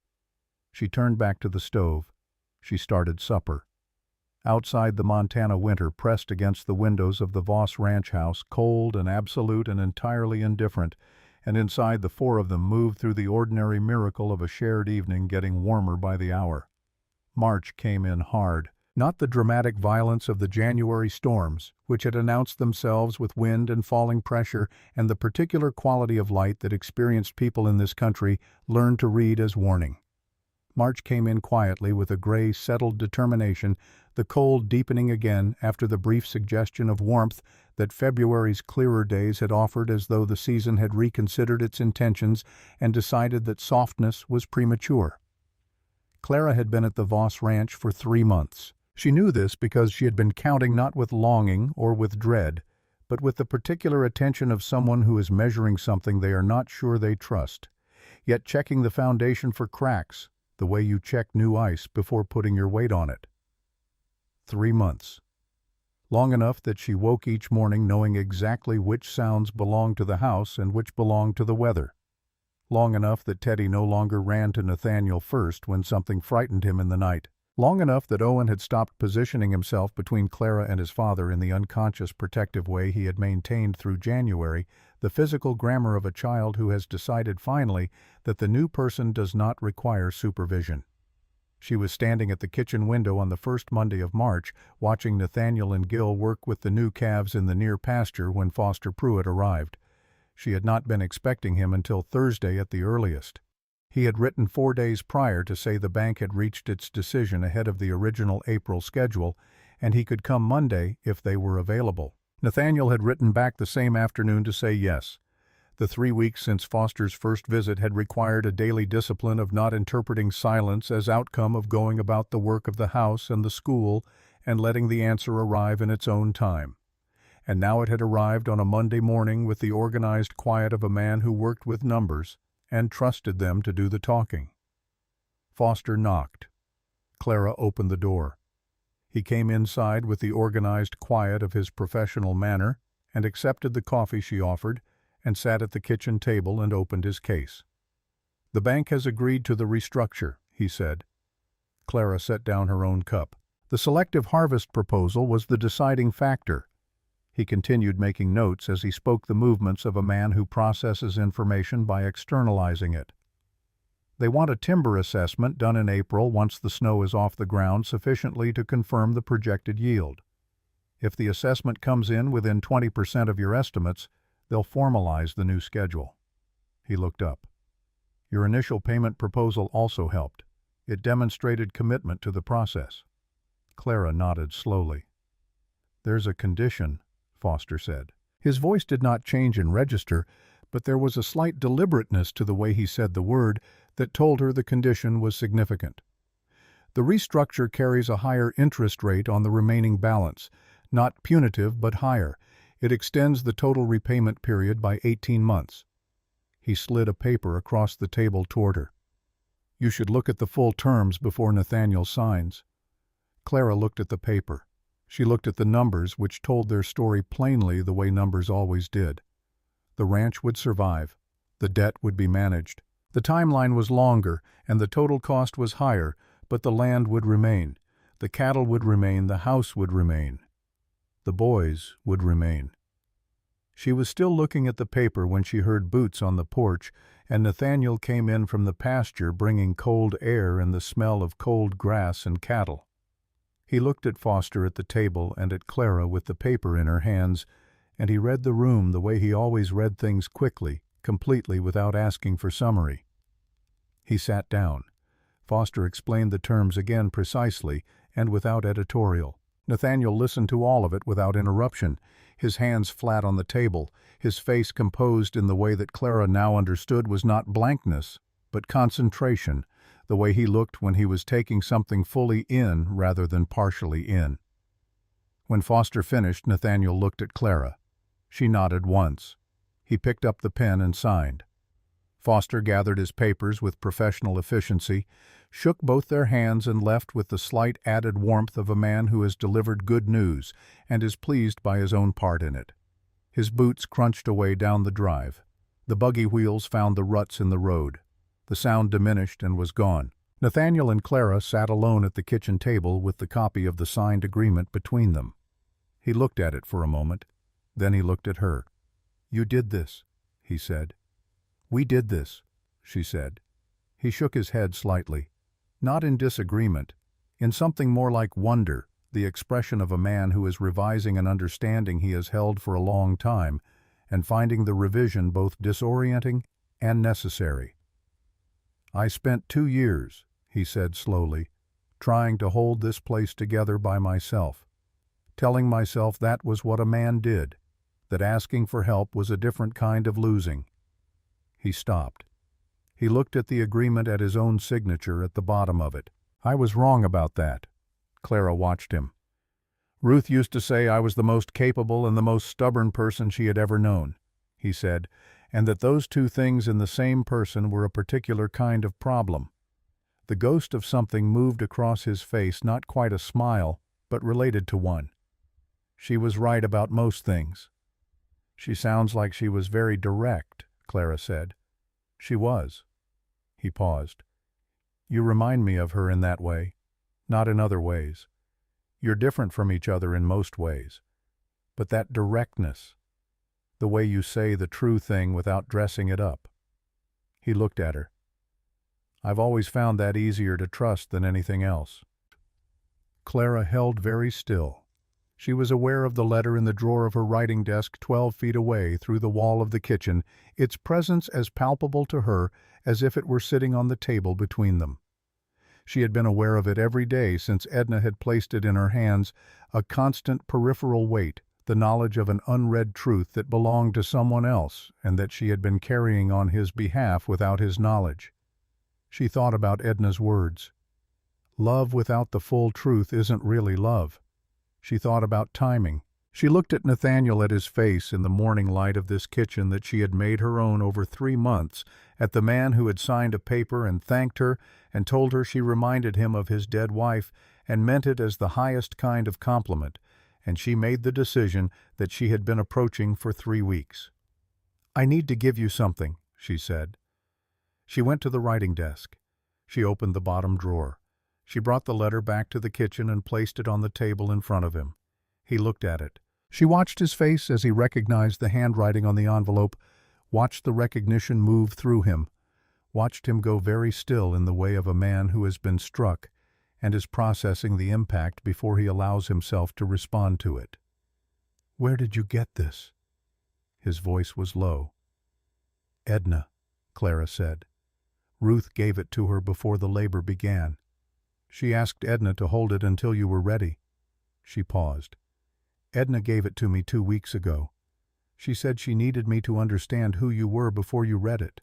She turned back to the stove. She started supper. Outside, the Montana winter pressed against the windows of the Voss ranch house, cold and absolute and entirely indifferent, and inside, the four of them moved through the ordinary miracle of a shared evening, getting warmer by the hour. March came in hard. Not the dramatic violence of the January storms, which had announced themselves with wind and falling pressure and the particular quality of light that experienced people in this country learned to read as warning. March came in quietly with a gray, settled determination, the cold deepening again after the brief suggestion of warmth that February's clearer days had offered, as though the season had reconsidered its intentions and decided that softness was premature. Clara had been at the Voss ranch for 3 months. She knew this because she had been counting not with longing or with dread, but with the particular attention of someone who is measuring something they are not sure they trust, yet checking the foundation for cracks, the way you check new ice before putting your weight on it. 3 months. Long enough that she woke each morning knowing exactly which sounds belonged to the house and which belonged to the weather. Long enough that Teddy no longer ran to Nathaniel first when something frightened him in the night. Long enough that Owen had stopped positioning himself between Clara and his father in the unconscious protective way he had maintained through January, the physical grammar of a child who has decided finally that the new person does not require supervision. She was standing at the kitchen window on the first Monday of March, watching Nathaniel and Gil work with the new calves in the near pasture when Foster Pruitt arrived. She had not been expecting him until Thursday at the earliest. He had written 4 days prior to say the bank had reached its decision ahead of the original April schedule, and he could come Monday if they were available. Nathaniel had written back the same afternoon to say yes. The 3 weeks since Foster's first visit had required a daily discipline of not interpreting silence as outcome of going about the work of the house and the school and letting the answer arrive in its own time. And now it had arrived on a Monday morning with the organized quiet of a man who worked with numbers and trusted them to do the talking. Foster knocked. Clara opened the door. He came inside with the organized quiet of his professional manner and accepted the coffee she offered and sat at the kitchen table and opened his case. "The bank has agreed to the restructure," he said. Clara set down her own cup. The selective harvest proposal was the deciding factor. He continued making notes as he spoke the movements of a man who processes information by externalizing it. They want a timber assessment done in April once the snow is off the ground sufficiently to confirm the projected yield. If the assessment comes in within 20% of your estimates, they'll formalize the new schedule. He looked up. Your initial payment proposal also helped. It demonstrated commitment to the process. Clara nodded slowly. "There's a condition," Foster said. His voice did not change in register, but there was a slight deliberateness to the way he said the word that told her the condition was significant. "The restructure carries a higher interest rate on the remaining balance, not punitive but higher. It extends the total repayment period by 18 months. He slid a paper across the table toward her. "You should look at the full terms before Nathaniel signs." Clara looked at the paper. She looked at the numbers, which told their story plainly the way numbers always did. The ranch would survive. The debt would be managed. The timeline was longer, and the total cost was higher, but the land would remain. The cattle would remain. The house would remain. The boys would remain. She was still looking at the paper when she heard boots on the porch, and Nathaniel came in from the pasture bringing cold air and the smell of cold grass and cattle. He looked at Foster at the table and at Clara with the paper in her hands, and he read the room the way he always read things quickly, completely without asking for summary. He sat down. Foster explained the terms again precisely and without editorial. Nathaniel listened to all of it without interruption, his hands flat on the table, his face composed in the way that Clara now understood was not blankness, but concentration, the way he looked when he was taking something fully in rather than partially in. When Foster finished, Nathaniel looked at Clara. She nodded once. He picked up the pen and signed. Foster gathered his papers with professional efficiency, shook both their hands and left with the slight added warmth of a man who has delivered good news and is pleased by his own part in it. His boots crunched away down the drive. The buggy wheels found the ruts in the road. The sound diminished and was gone. Nathaniel and Clara sat alone at the kitchen table with the copy of the signed agreement between them. He looked at it for a moment. Then he looked at her. "You did this," he said. "We did this," she said. He shook his head slightly. Not in disagreement, in something more like wonder, the expression of a man who is revising an understanding he has held for a long time and finding the revision both disorienting and necessary. "I spent 2 years," he said slowly, "trying to hold this place together by myself, telling myself that was what a man did, that asking for help was a different kind of losing." He stopped. He looked at the agreement at his own signature at the bottom of it. "I was wrong about that." Clara watched him. Ruth used to say I was the most capable and the most stubborn person she had ever known, he said, and that those two things in the same person were a particular kind of problem. The ghost of something moved across his face, not quite a smile, but related to one. She was right about most things. She sounds like she was very direct, Clara said. She was. He paused. You remind me of her in that way, not in other ways. You're different from each other in most ways. But that directness, the way you say the true thing without dressing it up. He looked at her. I've always found that easier to trust than anything else. Clara held very still. She was aware of the letter in the drawer of her writing desk 12 feet away through the wall of the kitchen, its presence as palpable to her as if it were sitting on the table between them. She had been aware of it every day since Edna had placed it in her hands, a constant peripheral weight, the knowledge of an unread truth that belonged to someone else and that she had been carrying on his behalf without his knowledge. She thought about Edna's words. Love without the full truth isn't really love. She thought about timing. She looked at Nathaniel at his face in the morning light of this kitchen that she had made her own over 3 months, at the man who had signed a paper and thanked her and told her she reminded him of his dead wife and meant it as the highest kind of compliment, and she made the decision that she had been approaching for 3 weeks. I need to give you something, she said. She went to the writing desk. She opened the bottom drawer. She brought the letter back to the kitchen and placed it on the table in front of him. He looked at it. She watched his face as he recognized the handwriting on the envelope, watched the recognition move through him, watched him go very still in the way of a man who has been struck and is processing the impact before he allows himself to respond to it. Where did you get this? His voice was low. Edna, Clara said. Ruth gave it to her before the labor began. She asked Edna to hold it until you were ready. She paused. Edna gave it to me 2 weeks ago. She said she needed me to understand who you were before you read it.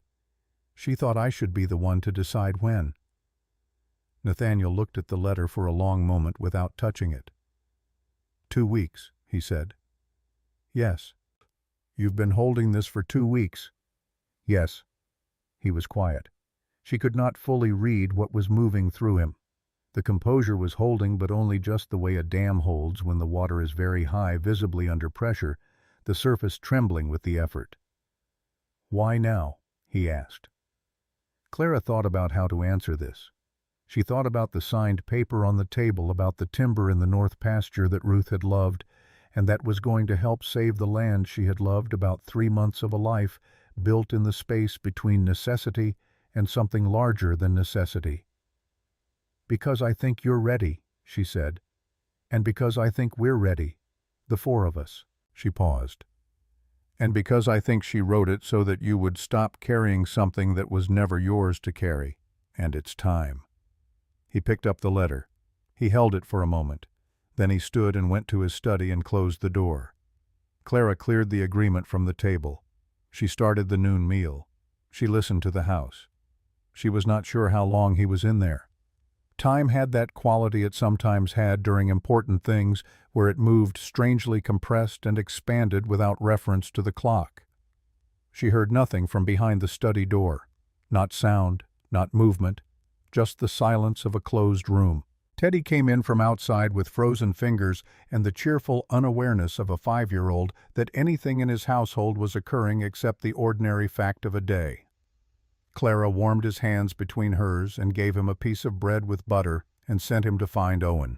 She thought I should be the one to decide when. Nathaniel looked at the letter for a long moment without touching it. 2 weeks, he said. Yes. You've been holding this for 2 weeks. Yes. He was quiet. She could not fully read what was moving through him. The composure was holding, but only just the way a dam holds when the water is very high, visibly under pressure, the surface trembling with the effort. Why now? He asked. Clara thought about how to answer this. She thought about the signed paper on the table, about the timber in the north pasture that Ruth had loved, and that was going to help save the land she had loved, about 3 months of a life built in the space between necessity and something larger than necessity. Because I think you're ready, she said, and because I think we're ready, the 4 of us. She paused. And because I think she wrote it so that you would stop carrying something that was never yours to carry, and it's time. He picked up the letter. He held it for a moment. Then he stood and went to his study and closed the door. Clara cleared the agreement from the table. She started the noon meal. She listened to the house. She was not sure how long he was in there. Time had that quality it sometimes had during important things, where it moved strangely compressed and expanded without reference to the clock. She heard nothing from behind the study door. Not sound, not movement, just the silence of a closed room. Teddy came in from outside with frozen fingers and the cheerful unawareness of a 5-year-old that anything in his household was occurring except the ordinary fact of a day. Clara warmed his hands between hers and gave him a piece of bread with butter and sent him to find Owen.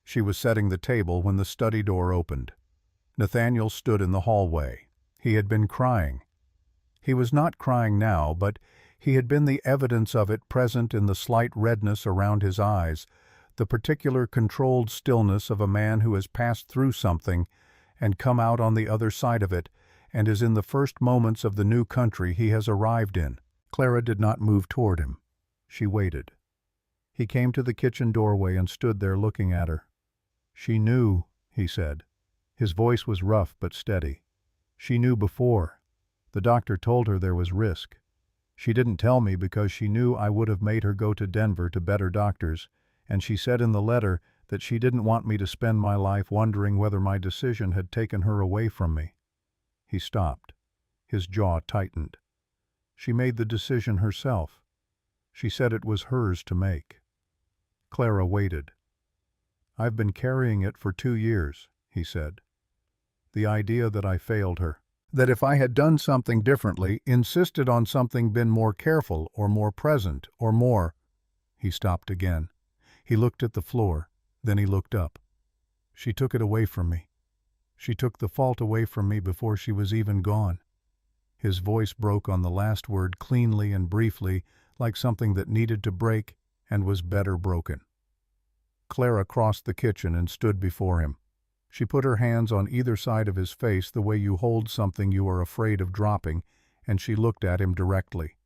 She was setting the table when the study door opened. Nathaniel stood in the hallway. He had been crying. He was not crying now, but he had been the evidence of it present in the slight redness around his eyes, the particular controlled stillness of a man who has passed through something and come out on the other side of it and is in the first moments of the new country he has arrived in. Clara did not move toward him. She waited. He came to the kitchen doorway and stood there looking at her. She knew, he said. His voice was rough but steady. She knew before. The doctor told her there was risk. She didn't tell me because she knew I would have made her go to Denver to better doctors, and she said in the letter that she didn't want me to spend my life wondering whether my decision had taken her away from me. He stopped. His jaw tightened. She made the decision herself. She said it was hers to make. Clara waited. "I've been carrying it for 2 years," he said. "The idea that I failed her. That if I had done something differently, insisted on something, been more careful or more present or more—" He stopped again. He looked at the floor, then he looked up. "She took it away from me. She took the fault away from me before she was even gone." His voice broke on the last word cleanly and briefly, like something that needed to break and was better broken. Clara crossed the kitchen and stood before him. She put her hands on either side of his face the way you hold something you are afraid of dropping, and she looked at him directly.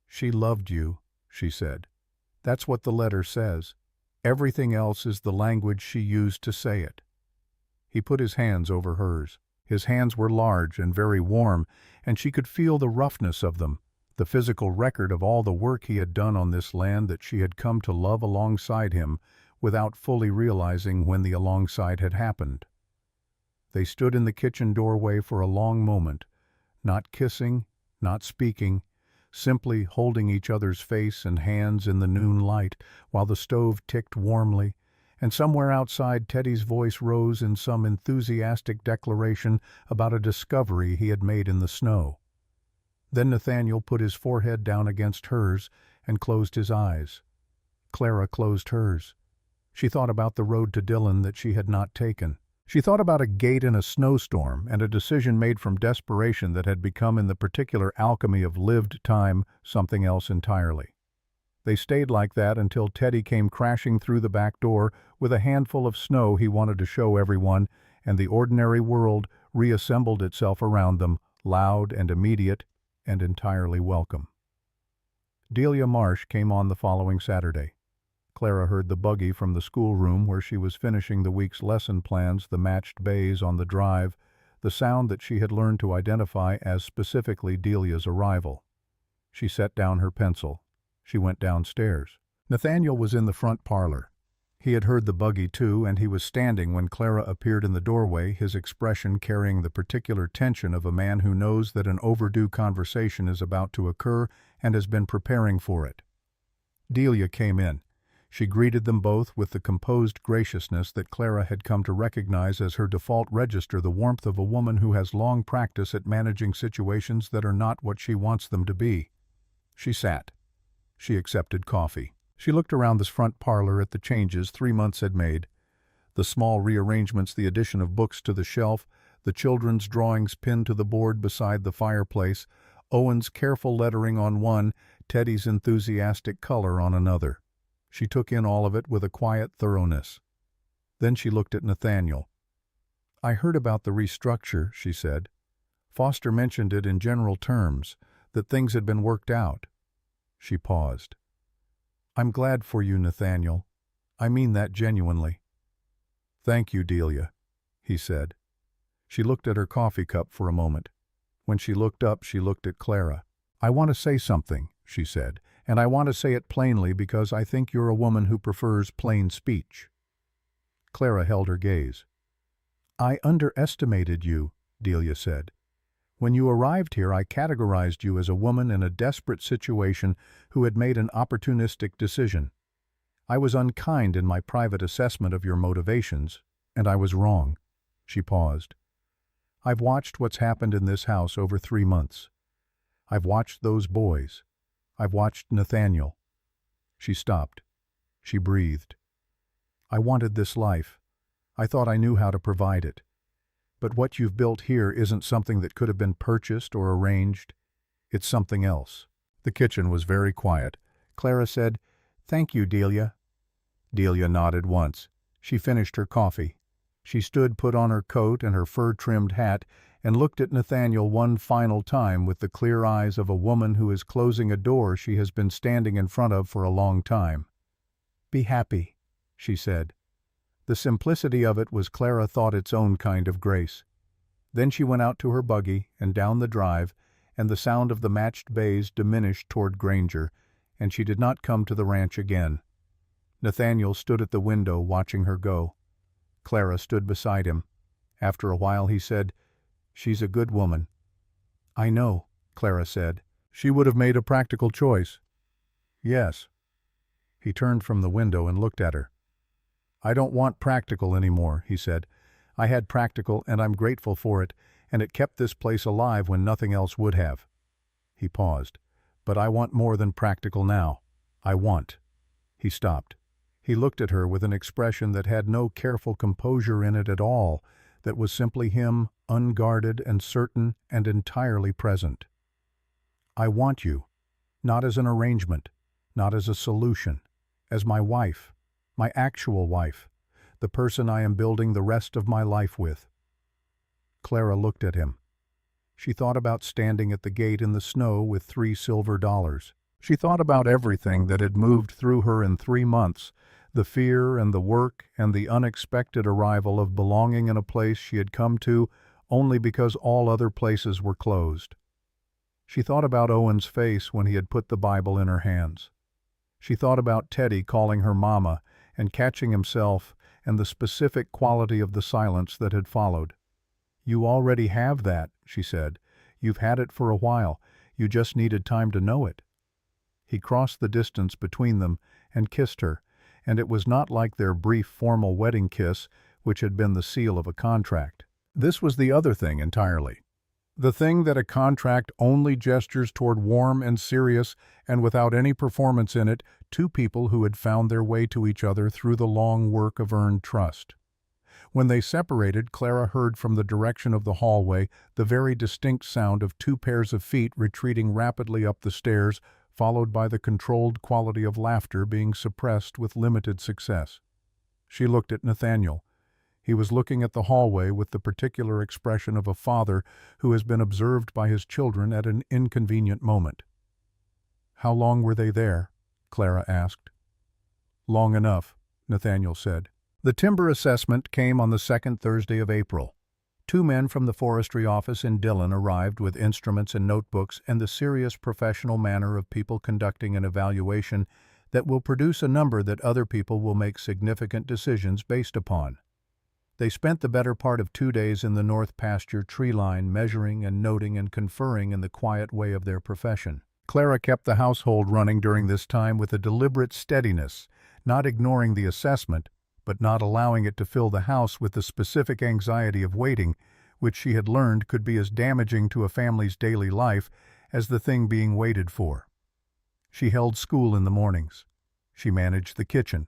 "She loved you," she said. "That's what the letter says. Everything else is the language she used to say it." He put his hands over hers. His hands were large and very warm, and she could feel the roughness of them, the physical record of all the work he had done on this land that she had come to love alongside him, without fully realizing when the alongside had happened. They stood in the kitchen doorway for a long moment, not kissing, not speaking, simply holding each other's face and hands in the noon light, while the stove ticked warmly, and somewhere outside Teddy's voice rose in some enthusiastic declaration about a discovery he had made in the snow. Then Nathaniel put his forehead down against hers and closed his eyes. Clara closed hers. She thought about the road to Dillon that she had not taken. She thought about a gate in a snowstorm and a decision made from desperation that had become, in the particular alchemy of lived time, something else entirely. They stayed like that until Teddy came crashing through the back door with a handful of snow he wanted to show everyone, and the ordinary world reassembled itself around them, loud and immediate and entirely welcome. Delia Marsh came on the following Saturday. Clara heard the buggy from the schoolroom where she was finishing the week's lesson plans, the matched bays on the drive, the sound that she had learned to identify as specifically Delia's arrival. She set down her pencil. She went downstairs. Nathaniel was in the front parlor. He had heard the buggy too, and he was standing when Clara appeared in the doorway, his expression carrying the particular tension of a man who knows that an overdue conversation is about to occur and has been preparing for it. Delia came in. She greeted them both with the composed graciousness that Clara had come to recognize as her default register, the warmth of a woman who has long practice at managing situations that are not what she wants them to be. She sat. She accepted coffee. She looked around this front parlor at the changes 3 months had made. The small rearrangements, the addition of books to the shelf, the children's drawings pinned to the board beside the fireplace, Owen's careful lettering on one, Teddy's enthusiastic color on another. She took in all of it with a quiet thoroughness. Then she looked at Nathaniel. "I heard about the restructure," she said. "Foster mentioned it in general terms, that things had been worked out." She paused. "I'm glad for you, Nathaniel. I mean that genuinely." "Thank you, Delia," he said. She looked at her coffee cup for a moment. When she looked up, she looked at Clara. "I want to say something," she said, "and I want to say it plainly because I think you're a woman who prefers plain speech." Clara held her gaze. "I underestimated you," Delia said. "When you arrived here, I categorized you as a woman in a desperate situation who had made an opportunistic decision. I was unkind in my private assessment of your motivations, and I was wrong." She paused. "I've watched what's happened in this house over 3 months. I've watched those boys. I've watched Nathaniel." She stopped. She breathed. "I wanted this life. I thought I knew how to provide it. But what you've built here isn't something that could have been purchased or arranged. It's something else." The kitchen was very quiet. Clara said, "Thank you, Delia." Delia nodded once. She finished her coffee. She stood, put on her coat and her fur-trimmed hat, and looked at Nathaniel one final time with the clear eyes of a woman who is closing a door she has been standing in front of for a long time. "Be happy," she said. The simplicity of it was, Clara thought, its own kind of grace. Then she went out to her buggy and down the drive, and the sound of the matched bays diminished toward Granger, and she did not come to the ranch again. Nathaniel stood at the window watching her go. Clara stood beside him. After a while he said, "She's a good woman." "I know," Clara said. "She would have made a practical choice." "Yes." He turned from the window and looked at her. "I don't want practical anymore," he said. "I had practical and I'm grateful for it, and it kept this place alive when nothing else would have." He paused. "But I want more than practical now. I want—" He stopped. He looked at her with an expression that had no careful composure in it at all, that was simply him, unguarded and certain and entirely present. "I want you, not as an arrangement, not as a solution, as my wife, my actual wife, the person I am building the rest of my life with." Clara looked at him. She thought about standing at the gate in the snow with $3 silver. She thought about everything that had moved through her in 3 months, the fear and the work and the unexpected arrival of belonging in a place she had come to only because all other places were closed. She thought about Owen's face when he had put the Bible in her hands. She thought about Teddy calling her mama and catching himself, and the specific quality of the silence that had followed. "You already have that," she said. "You've had it for a while. You just needed time to know it." He crossed the distance between them and kissed her, and it was not like their brief formal wedding kiss, which had been the seal of a contract. This was the other thing entirely. The thing that a contract only gestures toward warm and serious, and without any performance in it, two people who had found their way to each other through the long work of earned trust. When they separated, Clara heard from the direction of the hallway the very distinct sound of 2 pairs of feet retreating rapidly up the stairs, followed by the controlled quality of laughter being suppressed with limited success. She looked at Nathaniel. He was looking at the hallway with the particular expression of a father who has been observed by his children at an inconvenient moment. "How long were they there?" Clara asked. "Long enough," Nathaniel said. The timber assessment came on the 2nd Thursday of April. 2 men from the forestry office in Dillon arrived with instruments and notebooks and the serious professional manner of people conducting an evaluation that will produce a number that other people will make significant decisions based upon. They spent the better part of 2 days in the north pasture tree line, measuring and noting and conferring in the quiet way of their profession. Clara kept the household running during this time with a deliberate steadiness, not ignoring the assessment, but not allowing it to fill the house with the specific anxiety of waiting, which she had learned could be as damaging to a family's daily life as the thing being waited for. She held school in the mornings. She managed the kitchen.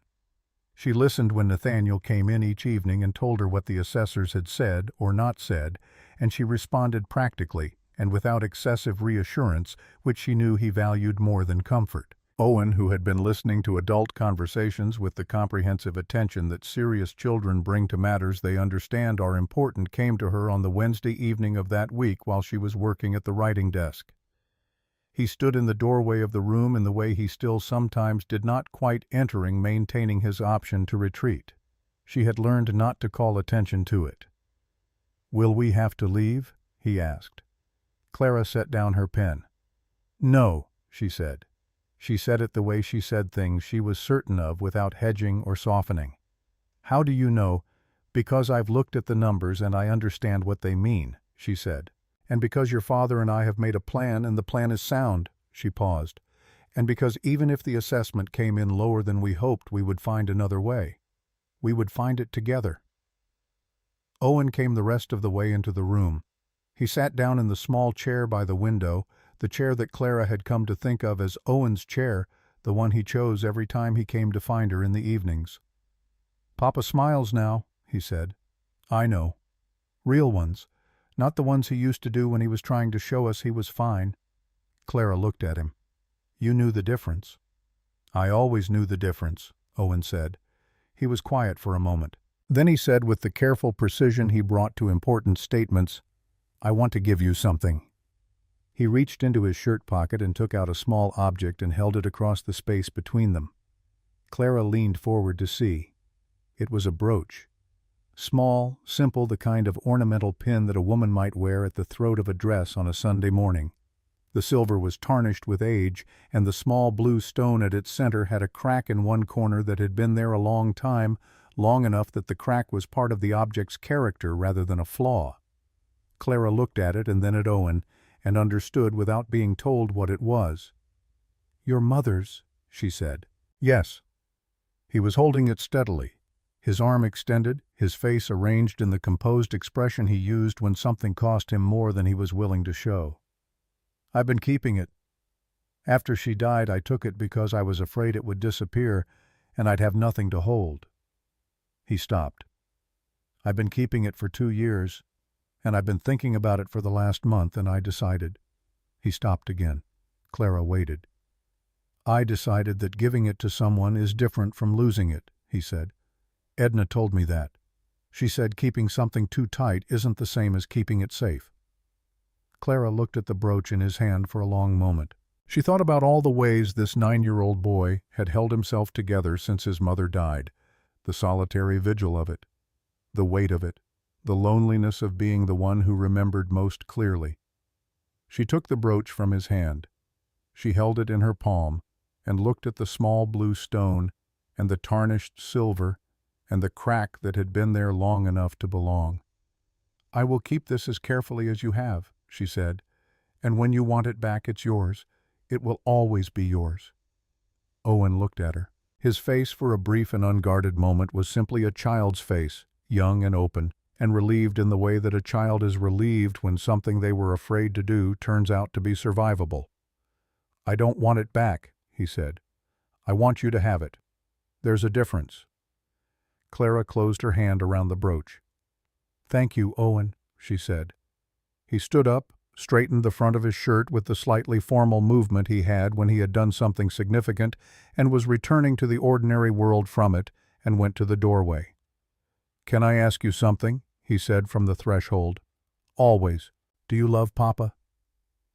She listened when Nathaniel came in each evening and told her what the assessors had said or not said, and she responded practically and without excessive reassurance, which she knew he valued more than comfort. Owen, who had been listening to adult conversations with the comprehensive attention that serious children bring to matters they understand are important, came to her on the Wednesday evening of that week while she was working at the writing desk. He stood in the doorway of the room in the way he still sometimes did, not quite entering, maintaining his option to retreat. She had learned not to call attention to it. "Will we have to leave?" he asked. Clara set down her pen. "No," she said. She said it the way she said things she was certain of, without hedging or softening. "How do you know?" "Because I've looked at the numbers and I understand what they mean," she said. "And because your father and I have made a plan and the plan is sound," she paused. "And because even if the assessment came in lower than we hoped, we would find another way. We would find it together." Owen came the rest of the way into the room. He sat down in the small chair by the window, the chair that Clara had come to think of as Owen's chair, the one he chose every time he came to find her in the evenings. "Papa smiles now," he said. "I know. Real ones, not the ones he used to do when he was trying to show us he was fine." Clara looked at him. "You knew the difference." "I always knew the difference," Owen said. He was quiet for a moment. Then he said with the careful precision he brought to important statements, "I want to give you something." He reached into his shirt pocket and took out a small object and held it across the space between them. Clara leaned forward to see. It was a brooch. Small, simple, the kind of ornamental pin that a woman might wear at the throat of a dress on a Sunday morning. The silver was tarnished with age, and the small blue stone at its center had a crack in one corner that had been there a long time, long enough that the crack was part of the object's character rather than a flaw. Clara looked at it and then at Owen, and understood without being told what it was. "Your mother's," she said. "Yes." He was holding it steadily, his arm extended, his face arranged in the composed expression he used when something cost him more than he was willing to show. "I've been keeping it. After she died, I took it because I was afraid it would disappear and I'd have nothing to hold." He stopped. "I've been keeping it for 2 years, and I've been thinking about it for the last month, and I decided." He stopped again. Clara waited. "I decided that giving it to someone is different from losing it," he said. "Edna told me that. She said keeping something too tight isn't the same as keeping it safe." Clara looked at the brooch in his hand for a long moment. She thought about all the ways this 9-year-old boy had held himself together since his mother died, the solitary vigil of it, the weight of it, the loneliness of being the one who remembered most clearly. She took the brooch from his hand. She held it in her palm and looked at the small blue stone and the tarnished silver and the crack that had been there long enough to belong. "I will keep this as carefully as you have," she said, "and when you want it back, it's yours. It will always be yours." Owen looked at her. His face for a brief and unguarded moment was simply a child's face, young and open, and relieved in the way that a child is relieved when something they were afraid to do turns out to be survivable. "I don't want it back," he said. "I want you to have it. There's a difference." Clara closed her hand around the brooch. "Thank you, Owen," she said. He stood up, straightened the front of his shirt with the slightly formal movement he had when he had done something significant and was returning to the ordinary world from it, and went to the doorway. "Can I ask you something?" he said from the threshold. "Always. Do you love Papa?"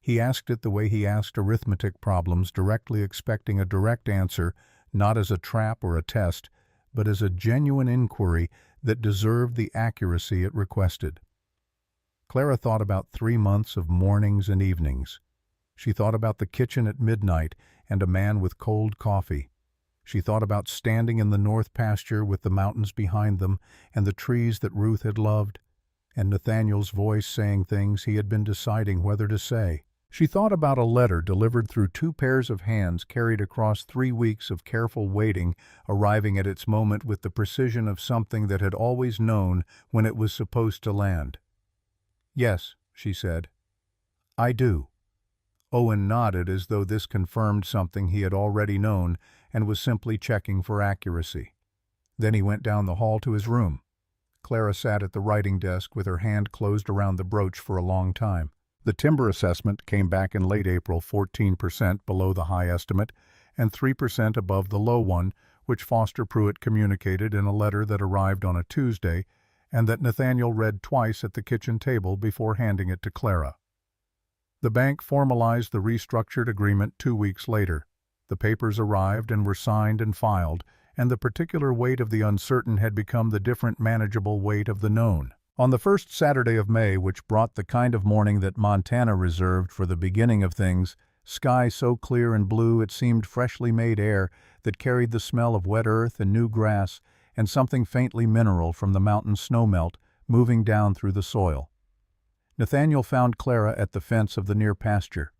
He asked it the way he asked arithmetic problems, directly expecting a direct answer, not as a trap or a test, but as a genuine inquiry that deserved the accuracy it requested. Clara thought about 3 months of mornings and evenings. She thought about the kitchen at midnight and a man with cold coffee. She thought about standing in the north pasture with the mountains behind them and the trees that Ruth had loved, and Nathaniel's voice saying things he had been deciding whether to say. She thought about a letter delivered through 2 pairs of hands carried across 3 weeks of careful waiting, arriving at its moment with the precision of something that had always known when it was supposed to land. "Yes," she said. "I do." Owen nodded as though this confirmed something he had already known and was simply checking for accuracy. Then he went down the hall to his room. Clara sat at the writing desk with her hand closed around the brooch for a long time. The timber assessment came back in late April 14% below the high estimate and 3% above the low one, which Foster Pruitt communicated in a letter that arrived on a Tuesday and that Nathaniel read twice at the kitchen table before handing it to Clara. The bank formalized the restructured agreement 2 weeks later. The papers arrived and were signed and filed, and the particular weight of the uncertain had become the different manageable weight of the known. On the first Saturday of May, which brought the kind of morning that Montana reserved for the beginning of things, sky so clear and blue it seemed freshly made air that carried the smell of wet earth and new grass and something faintly mineral from the mountain snowmelt moving down through the soil. Nathaniel found Clara at the fence of the near pasture.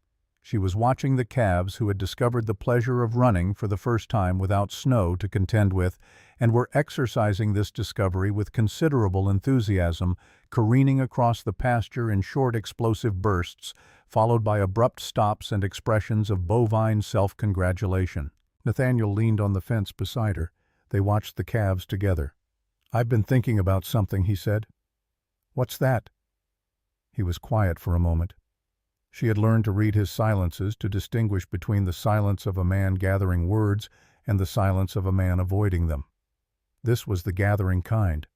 She was watching the calves who had discovered the pleasure of running for the first time without snow to contend with, and were exercising this discovery with considerable enthusiasm, careening across the pasture in short explosive bursts, followed by abrupt stops and expressions of bovine self-congratulation. Nathaniel leaned on the fence beside her. They watched the calves together. "I've been thinking about something," he said. "What's that?" He was quiet for a moment. She had learned to read his silences, to distinguish between the silence of a man gathering words and the silence of a man avoiding them. This was the gathering kind.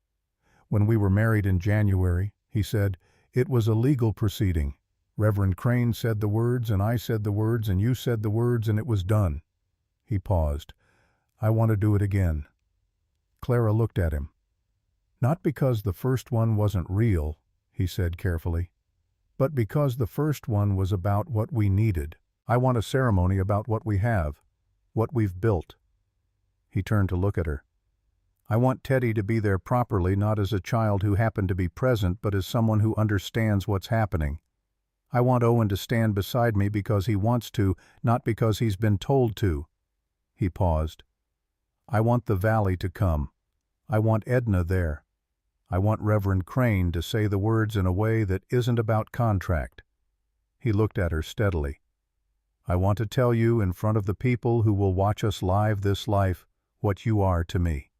"When we were married in January," he said, "it was a legal proceeding. Reverend Crane said the words, and I said the words, and you said the words, and it was done." He paused. "I want to do it again." Clara looked at him. "Not because the first one wasn't real," he said carefully, but because the first one was about what we needed. I want a ceremony about what we have, what we've built." He turned to look at her. "I want Teddy to be there properly, not as a child who happened to be present, but as someone who understands what's happening. I want Owen to stand beside me because he wants to, not because he's been told to." He paused. "I want the Valley to come. I want Edna there. I want Reverend Crane to say the words in a way that isn't about contract." He looked at her steadily. "I want to tell you in front of the people who will watch us live this life what you are to me."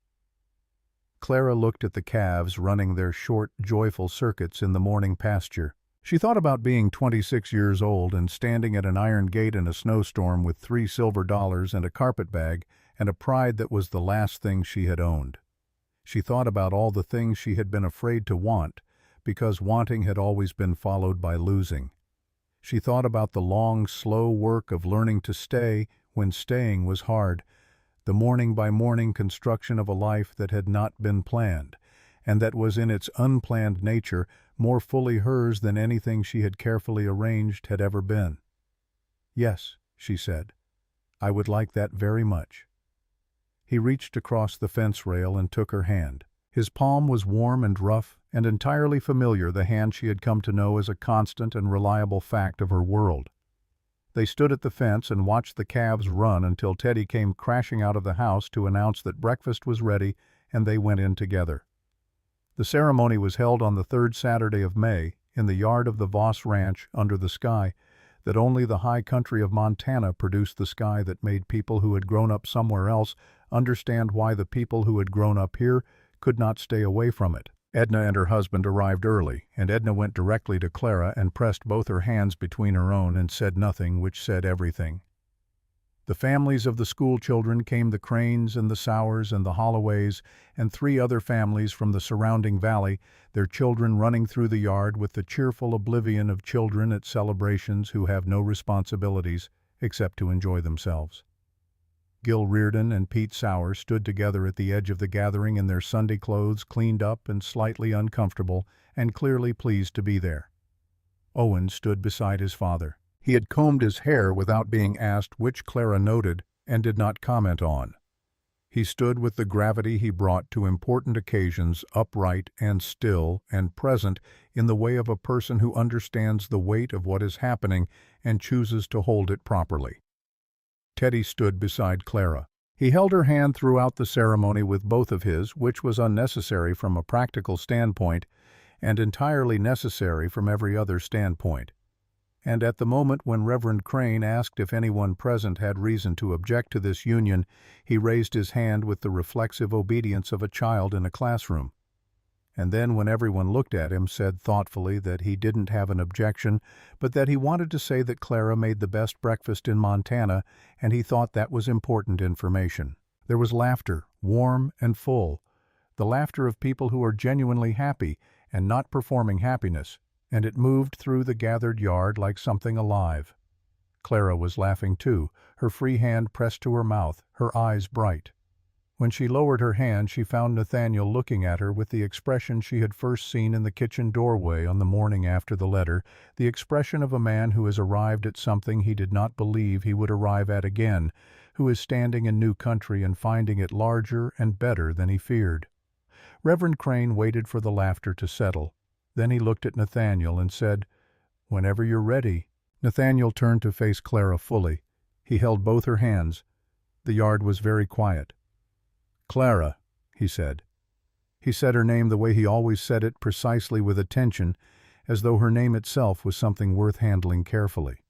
Clara looked at the calves running their short, joyful circuits in the morning pasture. She thought about being 26 years old and standing at an iron gate in a snowstorm with $3 silver and a carpetbag and a pride that was the last thing she had owned. She thought about all the things she had been afraid to want, because wanting had always been followed by losing. She thought about the long, slow work of learning to stay when staying was hard, the morning-by-morning construction of a life that had not been planned, and that was in its unplanned nature more fully hers than anything she had carefully arranged had ever been. "Yes," she said, "I would like that very much." He reached across the fence rail and took her hand. His palm was warm and rough and entirely familiar, the hand she had come to know as a constant and reliable fact of her world. They stood at the fence and watched the calves run until Teddy came crashing out of the house to announce that breakfast was ready, and they went in together. The ceremony was held on the third Saturday of May, in the yard of the Voss Ranch under the sky that only the high country of Montana produced, the sky that made people who had grown up somewhere else understand why the people who had grown up here could not stay away from it. Edna and her husband arrived early, and Edna went directly to Clara and pressed both her hands between her own and said nothing, which said everything. The families of the school children came, the Cranes and the Sowers and the Holloways, and 3 other families from the surrounding valley, their children running through the yard with the cheerful oblivion of children at celebrations who have no responsibilities except to enjoy themselves. Gil Reardon and Pete Sauer stood together at the edge of the gathering in their Sunday clothes, cleaned up and slightly uncomfortable, and clearly pleased to be there. Owen stood beside his father. He had combed his hair without being asked, which Clara noted and did not comment on. He stood with the gravity he brought to important occasions, upright and still and present in the way of a person who understands the weight of what is happening and chooses to hold it properly. Teddy stood beside Clara. He held her hand throughout the ceremony with both of his, which was unnecessary from a practical standpoint and entirely necessary from every other standpoint. And at the moment when Reverend Crane asked if anyone present had reason to object to this union, he raised his hand with the reflexive obedience of a child in a classroom. And then when everyone looked at him, said thoughtfully that he didn't have an objection, but that he wanted to say that Clara made the best breakfast in Montana, and he thought that was important information. There was laughter, warm and full, the laughter of people who are genuinely happy and not performing happiness, and it moved through the gathered yard like something alive. Clara was laughing too, her free hand pressed to her mouth, her eyes bright. When she lowered her hand, she found Nathaniel looking at her with the expression she had first seen in the kitchen doorway on the morning after the letter, the expression of a man who has arrived at something he did not believe he would arrive at again, who is standing in new country and finding it larger and better than he feared. Reverend Crane waited for the laughter to settle. Then he looked at Nathaniel and said, "Whenever you're ready." Nathaniel turned to face Clara fully. He held both her hands. The yard was very quiet. "Clara," he said. He said her name the way he always said it, precisely with attention, as though her name itself was something worth handling carefully.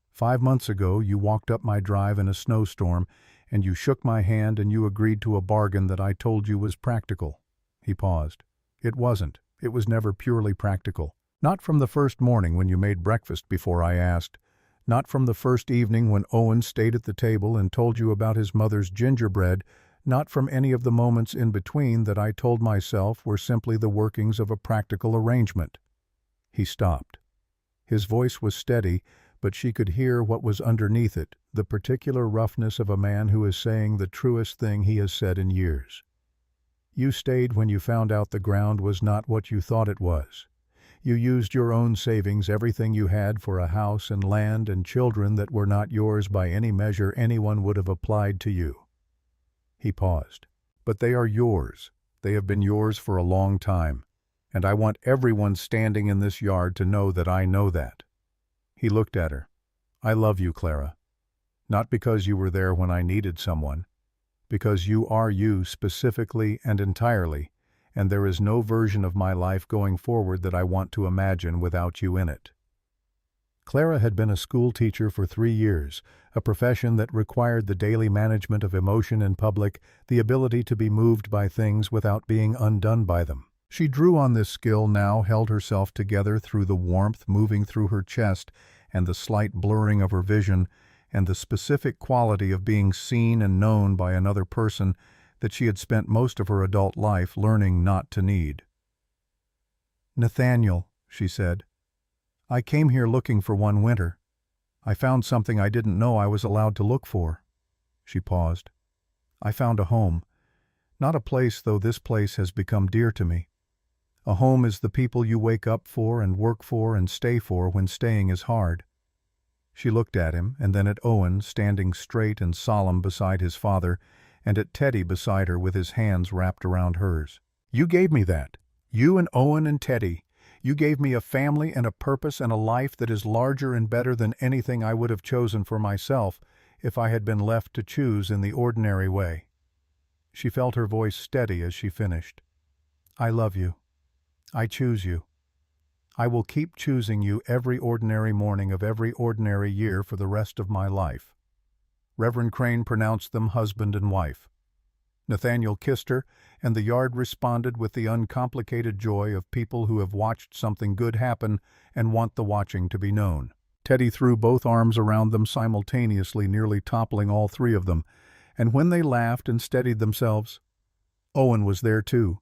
5 months ago you walked up my drive in a snowstorm, and you shook my hand and you agreed to a bargain that I told you was practical." He paused. "It wasn't. It was never purely practical. Not from the first morning when you made breakfast before I asked. Not from the first evening when Owen stayed at the table and told you about his mother's gingerbread. Not from any of the moments in between that I told myself were simply the workings of a practical arrangement." He stopped. His voice was steady, but she could hear what was underneath it, the particular roughness of a man who is saying the truest thing he has said in years. "You stayed when you found out the ground was not what you thought it was. You used your own savings, everything you had, for a house and land and children that were not yours by any measure anyone would have applied to you." He paused. "But they are yours. They have been yours for a long time, and I want everyone standing in this yard to know that I know that." He looked at her. "I love you, Clara. Not because you were there when I needed someone, because you are you specifically and entirely, and there is no version of my life going forward that I want to imagine without you in it." Clara had been a school teacher for 3 years, a profession that required the daily management of emotion in public, the ability to be moved by things without being undone by them. She drew on this skill now, held herself together through the warmth moving through her chest and the slight blurring of her vision and the specific quality of being seen and known by another person that she had spent most of her adult life learning not to need. "Nathaniel," she said, "I came here looking for one winter. I found something I didn't know I was allowed to look for." She paused. "I found a home. Not a place, though this place has become dear to me. A home is the people you wake up for and work for and stay for when staying is hard." She looked at him, and then at Owen, standing straight and solemn beside his father, and at Teddy beside her with his hands wrapped around hers. "You gave me that. You and Owen and Teddy. You gave me a family and a purpose and a life that is larger and better than anything I would have chosen for myself if I had been left to choose in the ordinary way." She felt her voice steady as she finished. "I love you. I choose you. I will keep choosing you every ordinary morning of every ordinary year for the rest of my life." Reverend Crane pronounced them husband and wife. Nathaniel kissed her, and the yard responded with the uncomplicated joy of people who have watched something good happen and want the watching to be known. Teddy threw both arms around them simultaneously, nearly toppling all 3 of them, and when they laughed and steadied themselves, Owen was there too,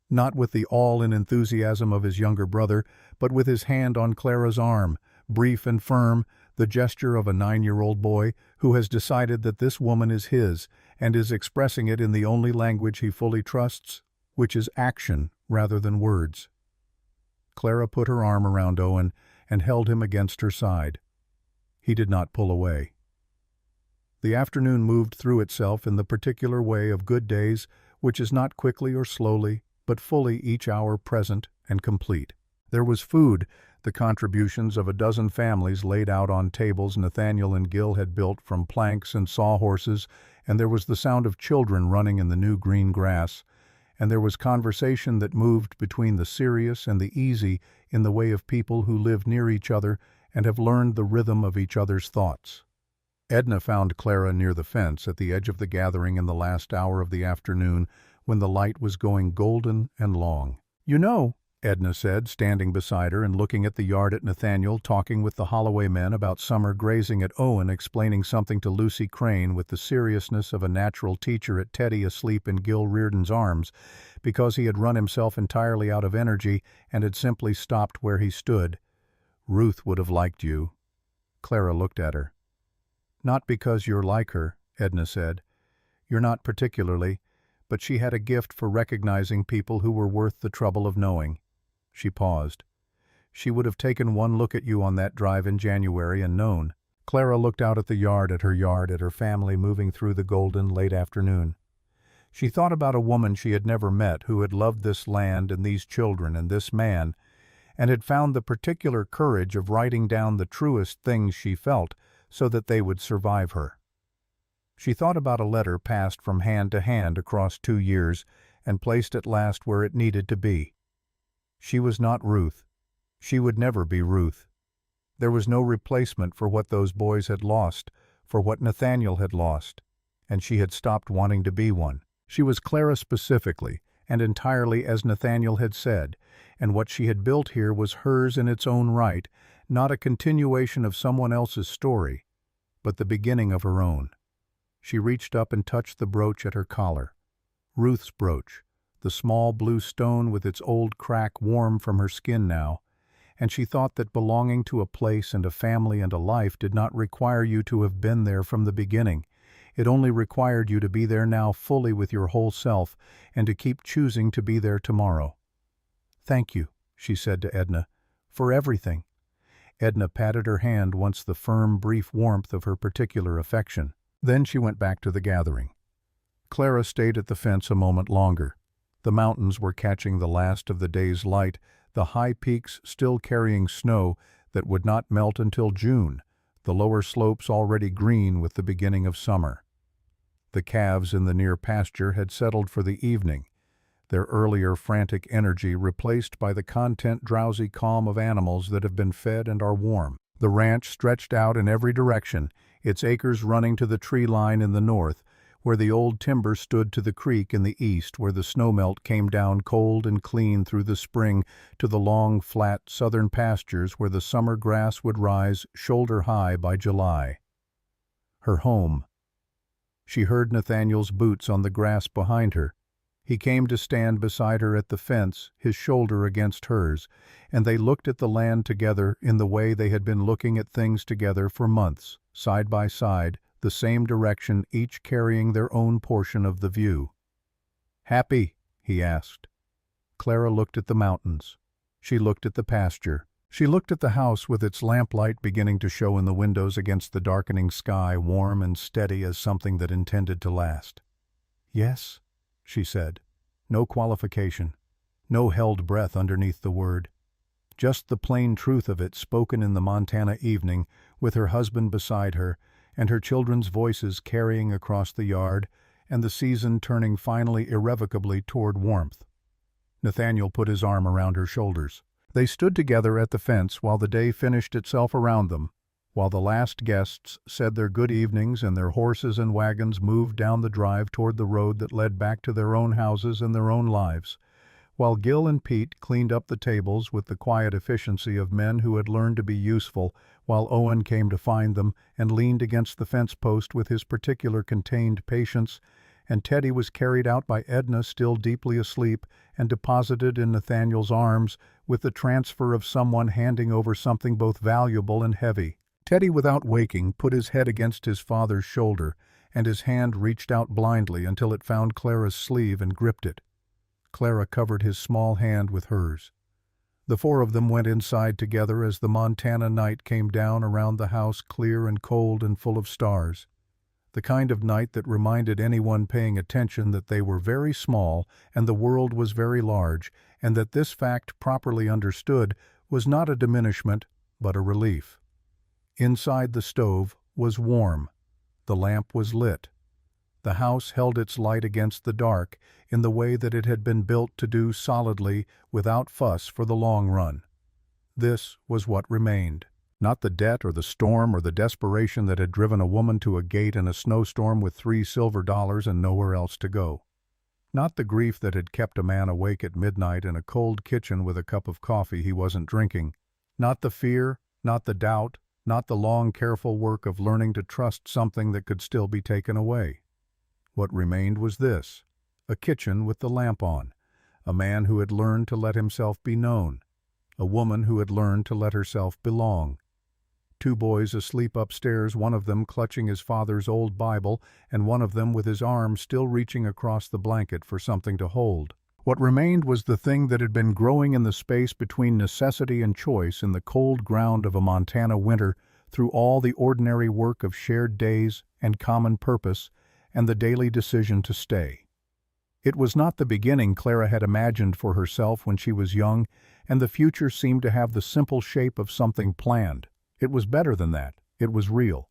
not with the all-in enthusiasm of his younger brother, but with his hand on Clara's arm, brief and firm, the gesture of a 9-year-old boy who has decided that this woman is his and is expressing it in the only language he fully trusts, which is action rather than words. Clara put her arm around Owen and held him against her side. He did not pull away. The afternoon moved through itself in the particular way of good days, which is not quickly or slowly, but fully each hour present and complete. There was food, the contributions of a dozen families laid out on tables Nathaniel and Gil had built from planks and sawhorses, and there was the sound of children running in the new green grass, and there was conversation that moved between the serious and the easy in the way of people who live near each other and have learned the rhythm of each other's thoughts. Edna found Clara near the fence at the edge of the gathering in the last hour of the afternoon when the light was going golden and long. "You know," Edna said, standing beside her and looking at the yard at Nathaniel, talking with the Holloway men about summer grazing at Owen, explaining something to Lucy Crane with the seriousness of a natural teacher at Teddy asleep in Gil Reardon's arms, because he had run himself entirely out of energy and had simply stopped where he stood. "Ruth would have liked you." Clara looked at her. "Not because you're like her," Edna said. "You're not particularly, but she had a gift for recognizing people who were worth the trouble of knowing." She paused. "She would have taken one look at you on that drive in January and known." Clara looked out at the yard, at her family moving through the golden late afternoon. She thought about a woman she had never met who had loved this land and these children and this man, and had found the particular courage of writing down the truest things she felt so that they would survive her. She thought about a letter passed from hand to hand across 2 years and placed at last where it needed to be. She was not Ruth. She would never be Ruth. There was no replacement for what those boys had lost, for what Nathaniel had lost, and she had stopped wanting to be one. She was Clara specifically, and entirely as Nathaniel had said, and what she had built here was hers in its own right, not a continuation of someone else's story, but the beginning of her own. She reached up and touched the brooch at her collar. Ruth's brooch, the small blue stone with its old crack warm from her skin now, and she thought that belonging to a place and a family and a life did not require you to have been there from the beginning. It only required you to be there now fully with your whole self and to keep choosing to be there tomorrow. "Thank you," she said to Edna, For everything. Edna patted her hand once the firm, brief warmth of her particular affection. Then she went back to the gathering. Clara stayed at the fence a moment longer. The mountains were catching the last of the day's light, the high peaks still carrying snow that would not melt until June, the lower slopes already green with the beginning of summer. The calves in the near pasture had settled for the evening, their earlier frantic energy replaced by the content drowsy calm of animals that have been fed and are warm. The ranch stretched out in every direction, its acres running to the tree line in the north, where the old timber stood to the creek in the east, where the snowmelt came down cold and clean through the spring, to the long, flat southern pastures where the summer grass would rise shoulder-high by July. Her home. She heard Nathaniel's boots on the grass behind her. He came to stand beside her at the fence, his shoulder against hers, and they looked at the land together in the way they had been looking at things together for months, side by side, the same direction, each carrying their own portion of the view. "Happy?" he asked. Clara looked at the mountains. She looked at the pasture. She looked at the house with its lamplight beginning to show in the windows against the darkening sky, warm and steady as something that intended to last. "Yes," she said. No qualification, no held breath underneath the word. Just the plain truth of it spoken in the Montana evening, with her husband beside her, and her children's voices carrying across the yard, and the season turning finally irrevocably toward warmth. Nathaniel put his arm around her shoulders. They stood together at the fence while the day finished itself around them, while the last guests said their good evenings and their horses and wagons moved down the drive toward the road that led back to their own houses and their own lives, while Gil and Pete cleaned up the tables with the quiet efficiency of men who had learned to be useful, while Owen came to find them and leaned against the fence post with his particular contained patience, and Teddy was carried out by Edna still deeply asleep and deposited in Nathaniel's arms with the transfer of someone handing over something both valuable and heavy. Teddy, without waking, put his head against his father's shoulder, and his hand reached out blindly until it found Clara's sleeve and gripped it. Clara covered his small hand with hers. The four of them went inside together as the Montana night came down around the house, clear and cold and full of stars. The kind of night that reminded anyone paying attention that they were very small and the world was very large, and that this fact, properly understood, was not a diminishment, but a relief. Inside the stove was warm. The lamp was lit. The house held its light against the dark in the way that it had been built to do solidly, without fuss, for the long run. This was what remained. Not the debt or the storm or the desperation that had driven a woman to a gate in a snowstorm with $3 silver and nowhere else to go. Not the grief that had kept a man awake at midnight in a cold kitchen with a cup of coffee he wasn't drinking. Not the fear, not the doubt, not the long, careful work of learning to trust something that could still be taken away. What remained was this: a kitchen with the lamp on, a man who had learned to let himself be known, a woman who had learned to let herself belong. Two boys asleep upstairs, one of them clutching his father's old Bible, and one of them with his arm still reaching across the blanket for something to hold. What remained was the thing that had been growing in the space between necessity and choice in the cold ground of a Montana winter, through all the ordinary work of shared days and common purpose, and the daily decision to stay. It was not the beginning Clara had imagined for herself when she was young, and the future seemed to have the simple shape of something planned. It was better than that. It was real.